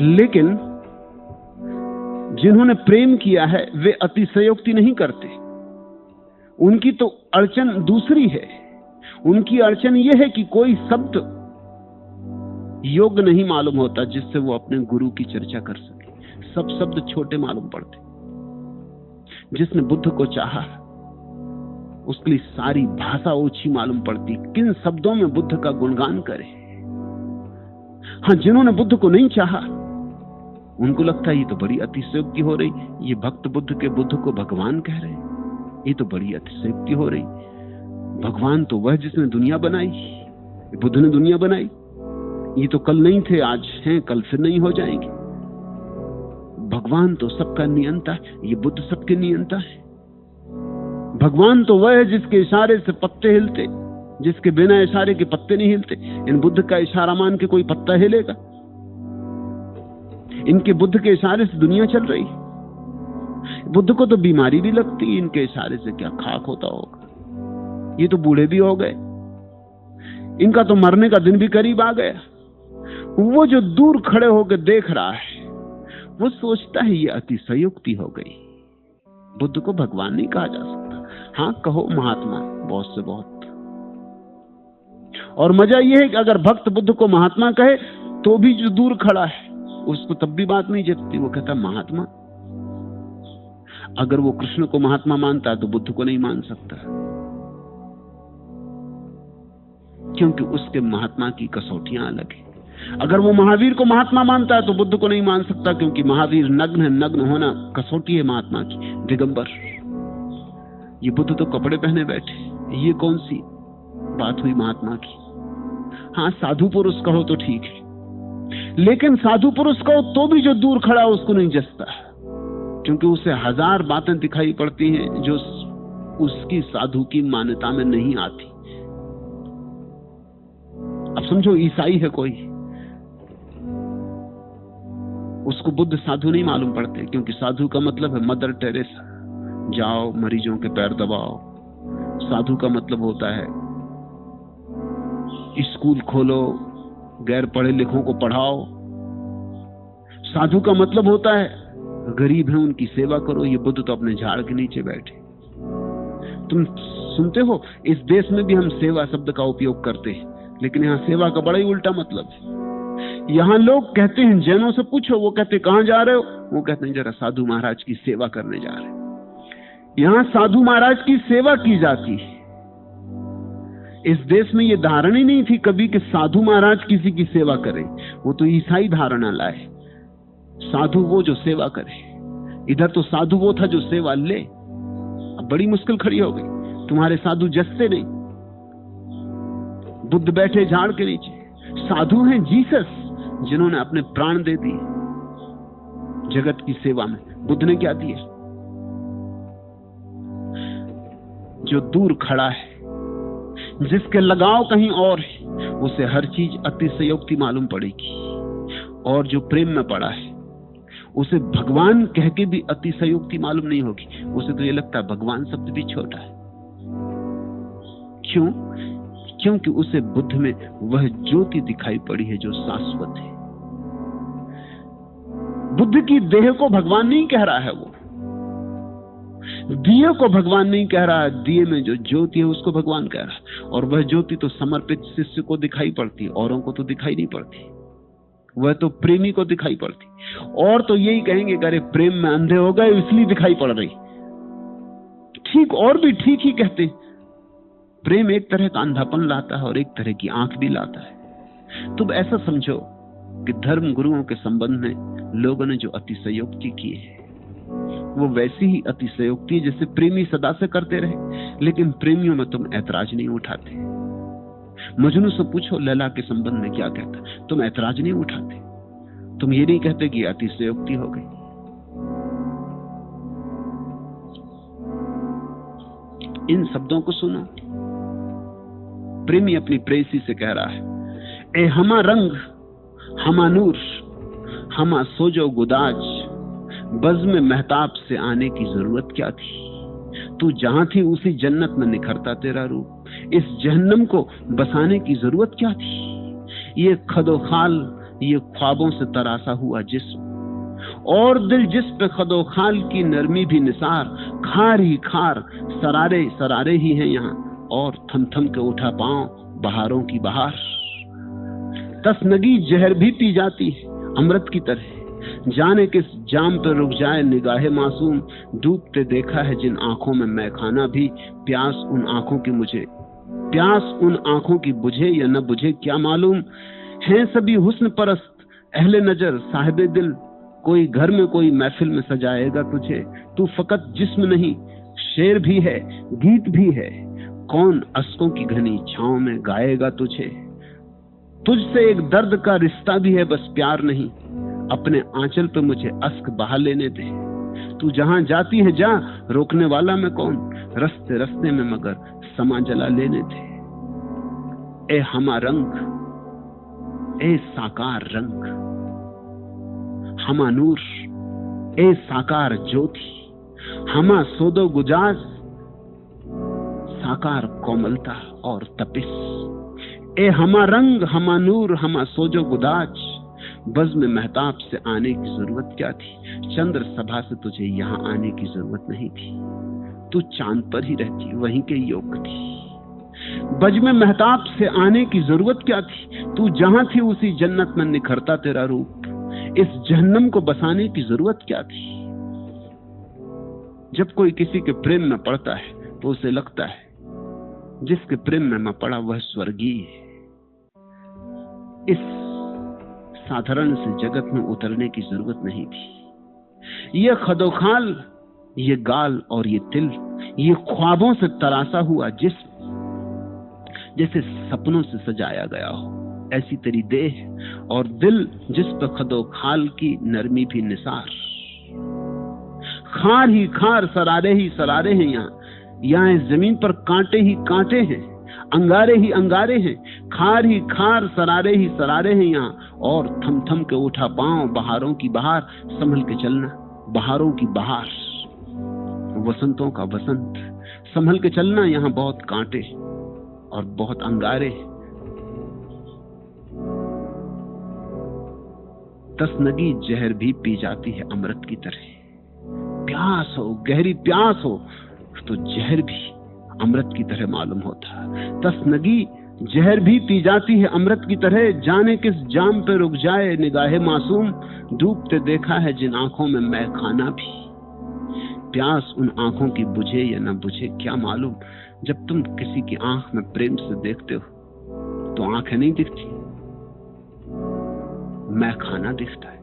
Speaker 1: लेकिन जिन्होंने प्रेम किया है वे अतिशयोक्ति नहीं करते। उनकी तो अड़चन दूसरी है। उनकी अड़चन यह है कि कोई शब्द योग्य नहीं मालूम होता जिससे वो अपने गुरु की चर्चा कर सके। सब शब्द छोटे मालूम पड़ते। जिसने बुद्ध को चाहा उसके लिए सारी भाषा ओछी मालूम पड़ती। किन शब्दों में बुद्ध का गुणगान करे। हाँ, जिन्होंने बुद्ध को नहीं चाहा उनको लगता है ये तो बड़ी अतिशयोक्ति हो रही, ये भक्त बुद्ध के बुद्ध को भगवान कह रहे, ये तो बड़ी अतिशयोक्ति हो रही। भगवान तो वह जिसने दुनिया बनाई, बुद्ध ने दुनिया बनाई। ये तो कल नहीं थे, आज हैं, कल फिर नहीं हो जाएंगे। भगवान तो सबका नियंता है, ये बुद्ध सबके नियंता है। भगवान तो वह है जिसके इशारे से पत्ते हिलते, जिसके बिना इशारे के पत्ते नहीं हिलते। इन बुद्ध का इशारा मान के कोई पत्ता हिलेगा? इनके बुद्ध के इशारे से दुनिया चल रही। बुद्ध को तो बीमारी भी लगती, इनके इशारे से क्या खाक होता होगा। ये तो बूढ़े भी हो गए, इनका तो मरने का दिन भी करीब आ गया। वो जो दूर खड़े होकर देख रहा है वो सोचता है ये अतिशयोक्ति हो गई। बुद्ध को भगवान नहीं कहा जा सकता। हाँ, कहो महात्मा, बहुत से बहुत। और मजा यह है कि अगर भक्त बुद्ध को महात्मा कहे तो भी जो दूर खड़ा है उसको तब भी बात नहीं जचती। वो कहता महात्मा। अगर वो कृष्ण को महात्मा मानता है तो बुद्ध को नहीं मान सकता, क्योंकि उसके महात्मा की कसौटियां अलग है। अगर वो महावीर को महात्मा मानता है तो बुद्ध को नहीं मान सकता, क्योंकि महावीर नग्न है। नग्न होना कसौटी है महात्मा की, दिगंबर। ये बुद्ध तो कपड़े पहने बैठे, ये कौन सी बात हुई महात्मा की? हाँ, साधु पुरुष कहो तो ठीक है, लेकिन साधु पुरुष कहो तो भी जो दूर खड़ा उसको नहीं जचता, क्योंकि उसे हजार बातें दिखाई पड़ती हैं जो उसकी साधु की मान्यता में नहीं आती। अब समझो, ईसाई है कोई, उसको बुद्ध साधु नहीं मालूम पड़ते, क्योंकि साधु का मतलब है मदर टेरेसा, जाओ मरीजों के पैर दबाओ। साधु का मतलब होता है स्कूल खोलो, गैर पढ़े लिखों को पढ़ाओ। साधु का मतलब होता है गरीब हैं उनकी सेवा करो। ये बुद्ध तो अपने झाड़ के नीचे बैठे। तुम सुनते हो, इस देश में भी हम सेवा शब्द का उपयोग करते हैं, लेकिन यहाँ सेवा का बड़ा ही उल्टा मतलब है। यहाँ लोग कहते हैं, जैनों से पूछो, वो कहते कहां जा रहे हो? वो कहते हैं जरा साधु महाराज की सेवा करने जा रहे हैं। यहाँ साधु महाराज की सेवा की जाती है। इस देश में ये धारणा ही नहीं थी कभी कि साधु महाराज किसी की सेवा करे। वो तो ईसाई धारणा लाए, साधु वो जो सेवा करे। इधर तो साधु वो था जो सेवा ले। अब बड़ी मुश्किल खड़ी हो गई। तुम्हारे साधु जस्ते नहीं, बुद्ध बैठे झाड़ के नीचे। साधु हैं जीसस, जिन्होंने अपने प्राण दे दिए जगत की सेवा में। बुद्ध ने क्या दिया? जो दूर खड़ा है, जिसके लगाव कहीं और है, उसे हर चीज अतिशयोक्ति मालूम पड़ेगी। और जो प्रेम में पड़ा है उसे भगवान कह के भी अतिशयोक्ति मालूम नहीं होगी। उसे तो ये लगता है भगवान शब्द भी छोटा है। क्यों? क्योंकि उसे बुद्ध में वह ज्योति दिखाई पड़ी है जो शाश्वत है। बुद्ध की देह को भगवान नहीं कह रहा है, वो दिए को भगवान नहीं कह रहा है। दिए में जो ज्योति है उसको भगवान कह रहा है। और वह ज्योति तो समर्पित शिष्य को दिखाई पड़ती, औरों को तो दिखाई नहीं पड़ती। वह तो प्रेमी को दिखाई पड़ती। और तो यही कहेंगे, अरे प्रेम में अंधे हो गए इसलिए दिखाई पड़ रही। ठीक, और भी ठीक ही कहते। प्रेम एक तरह का अंधापन लाता है और एक तरह की आंख भी लाता है। तुम ऐसा समझो कि धर्म गुरुओं के संबंध में लोगों ने जो अतिशयोक्ति की है वो वैसी ही अतिशयोक्ति है जैसे प्रेमी सदा से करते रहे। लेकिन प्रेमियों में तुम ऐतराज नहीं उठाते। मजनू से पूछो लैला के संबंध में क्या कहता, तुम ऐतराज नहीं उठाते। तुम ये नहीं कहते कि अतिशयोक्ति हो गई। इन शब्दों को सुनो। प्रेमी अपनी प्रेयसी से कह रहा है, ए हमा रंग, हमा नूर, हमा सोजो गुदाज, बज़ में महताब से आने की जरूरत क्या थी? तू जहां थी उसी जन्नत में निखरता तेरा रूप। इस जहन्नम को बसाने की जरूरत क्या थी? ये खदोखाल ये ख्वाबों से तरासा हुआ जिस्म, और दिल जिस पे खदो खाल की नरमी भी निसार। खार ही खार सरारे सरारे ही हैं यहाँ, और थम थम के उठा पांव बहारों की बहार। तसनगी जहर भी पी जाती है अमृत की तरह, जाने किस जाम पे रुक जाए निगाहे मासूम। डूबते देखा है जिन आंखों में मैखाना भी, प्यास उन आंखों की मुझे, प्यास उन आंखों की बुझे या न बुझे क्या मालूम। हैं सभी हुस्न परस्त अहले नजर साहिबे दिल, कोई घर में कोई महफिल में सजाएगा तुझे। तू फकत जिस्म नहीं, शेर भी है गीत भी है, कौन अश्कों की घनी छांव में गाएगा तुझे। तुझसे एक दर्द का रिश्ता भी है बस प्यार नहीं, अपने आंचल पे मुझे अश्क बहा लेने दे। तू जहां जाती है जा, रोकने वाला मैं कौन, रस्ते रस्ते में मगर समा जला लेने दे। ए हमा रंग, ए साकार रंग, हमा नूर, ए साकार ज्योति, हमा सोदो गुजाज, साकार कोमलता और तपिस। ए हमा रंग, हमा नूर, हमा सोजो गुदाज, बज़ में महताब से आने की जरूरत क्या थी, चंद्र सभा से तुझे यहाँ आने की जरूरत नहीं थी। तू चांद पर ही रहती, वहीं के योग थी। बज में महताब से आने की जरूरत क्या थी, तू जहां थी उसी जन्नत में निखरता तेरा रूप। इस जहन्नम को बसाने की जरूरत क्या थी। जब कोई किसी के प्रेम में पड़ता है तो उसे लगता है जिसके प्रेम में मैं पड़ा वह स्वर्गीय है। इस साधारण से जगत में उतरने की जरूरत नहीं थी। ये खदोखाल, ये गाल और ये तिल, ये ख्वाबों से तरासा हुआ जिस्म, जैसे सपनों से सजाया गया हो ऐसी तेरी देह, और दिल जिस पर खदोखाल की नरमी भी निसार। खार ही खार सरारे ही सरारे हैं यहाँ जमीन पर कांटे ही कांटे हैं, अंगारे ही अंगारे हैं। खार ही खार सरारे ही सरारे हैं यहाँ, और थम थम के उठा पांव बहारों की बहार। संभल के चलना बहारों की बहार, वसंतों का वसंत, संभल के चलना, यहाँ बहुत कांटे और बहुत अंगारे। तसनगी जहर भी पी जाती है अमृत की तरह, प्यास हो गहरी प्यास हो तो जहर भी अमृत की तरह मालूम होता। तसनगी जहर भी पी जाती है अमृत की तरह, जाने किस जाम पे रुक जाए निगाहे मासूम। डूबते देखा है जिन आंखों में मैं खाना भी, प्यास उन आंखों की बुझे या न बुझे क्या मालूम। जब तुम किसी की आंख में प्रेम से देखते हो तो आंखें नहीं दिखती, मैं खाना दिखता है,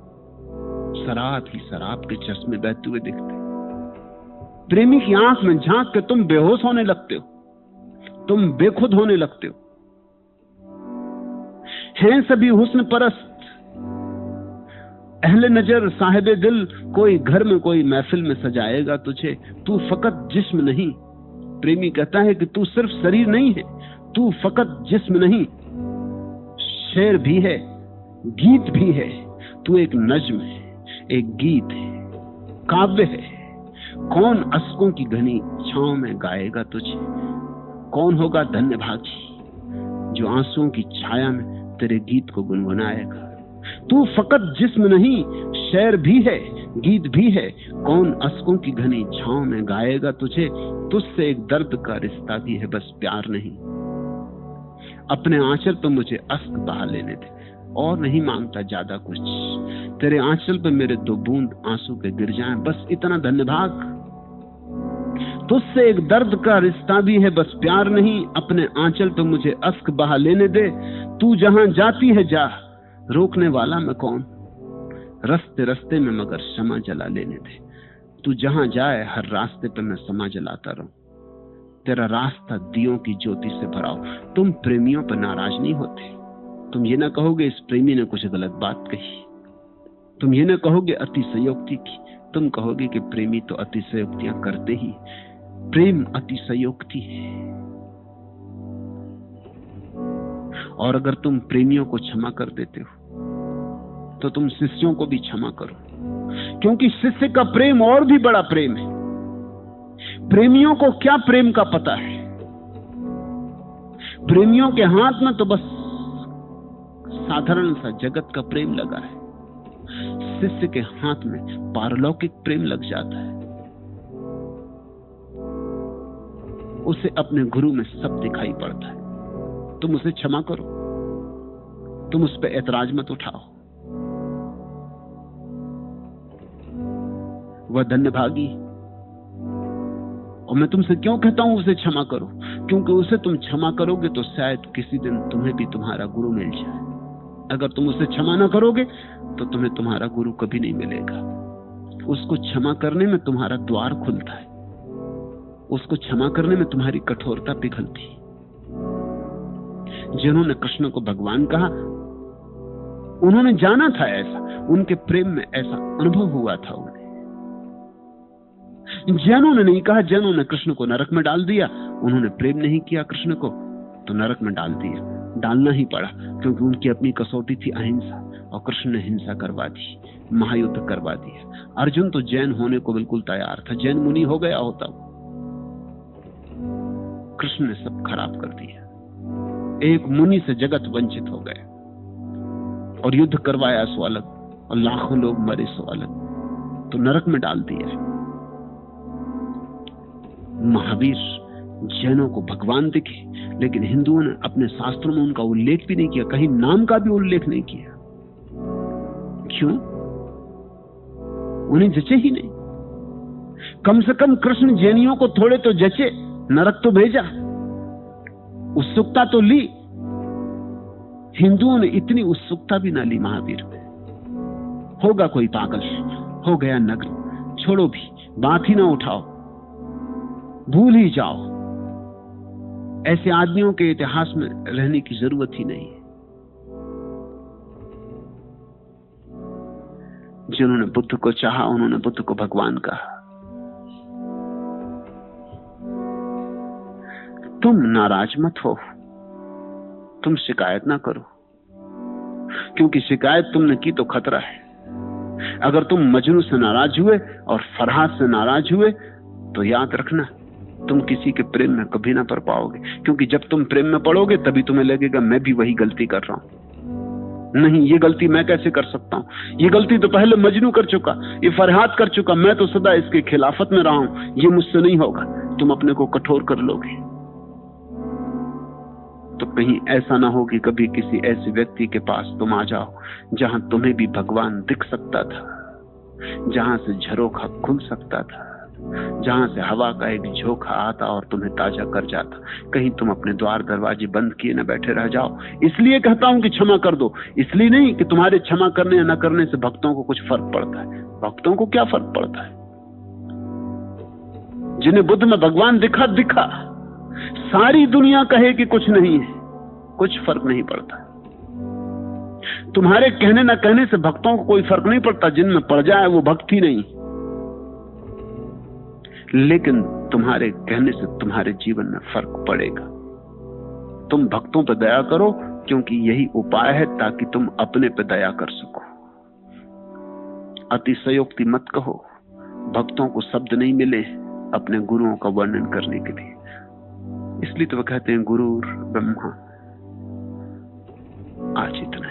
Speaker 1: शराब ही शराब के चश्मे बहते हुए दिखते हैं। प्रेमी की आंख में झांक के तुम बेहोश होने लगते हो, तुम बेखुद होने लगते हो। हैं सभी हुस्न परस्त अहले नजर साहिबे दिल, कोई घर में कोई महफिल में सजाएगा तुझे। तू फकत जिस्म नहीं, प्रेमी कहता है कि तू सिर्फ शरीर नहीं है, तू फकत जिस्म नहीं, शेर भी है गीत भी है। तू एक नज्म है, एक गीत है, काव्य है। कौन अश्कों की घनी छांव में गाएगा तुझे, कौन होगा धन्य भागी जो आंसुओं की छाया में तेरे गीत को गुनगुनाएगा। तू फकत जिस्म नहीं, शेर भी है गीत भी है, कौन अश्कों की घनी छांव में गाएगा तुझे। तुझसे एक दर्द का रिश्ता भी है बस प्यार नहीं, अपने आंचल पे मुझे अश्क बहा लेने दे, और नहीं मांगता ज्यादा कुछ। तेरे आंचल पे मेरे 2 बूंद आंसू के गिर जाएं, बस इतना धन्यभाग। तुझसे एक दर्द का रिश्ता भी है बस प्यार नहीं, अपने आंचल पे मुझे अश्क बहा लेने दे। तू जहां जाती है जा, रोकने वाला मैं कौन, रस्ते रस्ते में मगर शमा जला लेने दे। तू जहां जाए हर रास्ते पे मैं समा जलाता रहूं, तेरा रास्ता दियों की ज्योति से भरा हो। तुम प्रेमियों पर नाराज नहीं होते, तुम ये ना कहोगे इस प्रेमी ने कुछ गलत बात कही, तुम ये ना कहोगे अतिशयोक्ति की, तुम कहोगे कि प्रेमी तो अतिशयोक्तियां करते ही, प्रेम अतिशयोक्ति है। और अगर तुम प्रेमियों को क्षमा कर देते हो तो तुम शिष्यों को भी क्षमा करो, क्योंकि शिष्य का प्रेम और भी बड़ा प्रेम है। प्रेमियों को क्या प्रेम का पता है, प्रेमियों के हाथ में तो बस साधारण सा जगत का प्रेम लगा है, शिष्य के हाथ में पारलौकिक प्रेम लग जाता है। उसे अपने गुरु में सब दिखाई पड़ता है। तुम उसे क्षमा करो, तुम उस पर ऐतराज मत उठाओ। वह धन्यभागी। और मैं तुमसे क्यों कहता हूं उसे क्षमा करो? क्योंकि उसे तुम क्षमा करोगे तो शायद किसी दिन तुम्हें भी तुम्हारा गुरु मिल जाए। अगर तुम उसे क्षमा ना करोगे तो तुम्हें तुम्हारा गुरु कभी नहीं मिलेगा। उसको क्षमा करने में तुम्हारा द्वार खुलता है, उसको क्षमा करने में तुम्हारी कठोरता पिघलती। जिन्होंने कृष्ण को भगवान कहा, उन्होंने जाना था ऐसा, उनके प्रेम में ऐसा अनुभव हुआ था उन्हें। जैनों ने नहीं कहा, जैनों ने कृष्ण को नरक में डाल दिया। उन्होंने प्रेम नहीं किया कृष्ण को तो नरक में डाल दिया, डालना ही पड़ा, क्योंकि उनकी अपनी कसौटी थी अहिंसा, और कृष्ण ने हिंसा करवा दी, महायुद्ध करवा दिया। अर्जुन तो जैन होने को बिल्कुल तैयार था, जैन मुनि हो गया होता, कृष्ण ने सब खराब कर दिया। एक मुनि से जगत वंचित हो गया, और युद्ध करवाया सो अलग, और लाखों लोग मरे सो अलग, तो नरक में डाल दिया। महावीर जैनों को भगवान दिखे, लेकिन हिंदुओं ने अपने शास्त्रों में उनका उल्लेख भी नहीं किया, कहीं नाम का भी उल्लेख नहीं किया। क्यों? उन्हें जचे ही नहीं। कम से कम कृष्ण जैनियों को थोड़े तो जचे, नरक तो भेजा, उत्सुकता तो ली। हिंदुओं ने इतनी उत्सुकता भी ना ली महावीर में। होगा कोई पागल, हो गया नग्न, छोड़ो भी, बात ही ना उठाओ, भूल ही जाओ। ऐसे आदमियों के इतिहास में रहने की जरूरत ही नहीं है। जिन्होंने बुद्ध को चाहा, उन्होंने बुद्ध को भगवान कहा। तुम नाराज मत हो, तुम शिकायत ना करो, क्योंकि शिकायत तुमने की तो खतरा है। अगर तुम मजनू से नाराज हुए और फरहाद से नाराज हुए तो याद रखना, तुम किसी के प्रेम में कभी ना पड़ पाओगे। क्योंकि जब तुम प्रेम में पड़ोगे तभी तुम्हें लगेगा मैं भी वही गलती कर रहा हूं। नहीं, ये गलती मैं कैसे कर सकता हूं? ये गलती तो पहले मजनू कर चुका, ये फरहाद कर चुका, मैं तो सदा इसके खिलाफत में रहा हूं, ये मुझसे नहीं होगा। तुम अपने को कठोर कर लोगे। तो कहीं ऐसा ना हो कि कभी किसी ऐसे व्यक्ति के पास तुम आ जाओ जहां तुम्हें भी भगवान दिख सकता था, जहां से झरोखा खुल सकता था, जहां से हवा का एक झोंका आता और तुम्हें ताजा कर जाता। कहीं तुम अपने द्वार दरवाजे बंद किए न बैठे रह जाओ। इसलिए कहता हूं कि क्षमा कर दो, इसलिए नहीं कि तुम्हारे क्षमा करने या न करने से भक्तों को कुछ फर्क पड़ता है। भक्तों को क्या फर्क पड़ता है? जिन्हें बुद्ध में भगवान दिखा, सारी दुनिया कहे कि कुछ नहीं है, कुछ फर्क नहीं पड़ता। तुम्हारे कहने न कहने से भक्तों को कोई फर्क नहीं पड़ता, जिनमें पड़ जाए वो भक्ति नहीं। लेकिन तुम्हारे कहने से तुम्हारे जीवन में फर्क पड़ेगा। तुम भक्तों पर दया करो, क्योंकि यही उपाय है ताकि तुम अपने पे दया कर सको। अतिशयोक्ति मत कहो। भक्तों को शब्द नहीं मिले अपने गुरुओं का वर्णन करने के लिए, इसलिए तो वो कहते हैं गुरुर ब्रह्मा। आज इतना।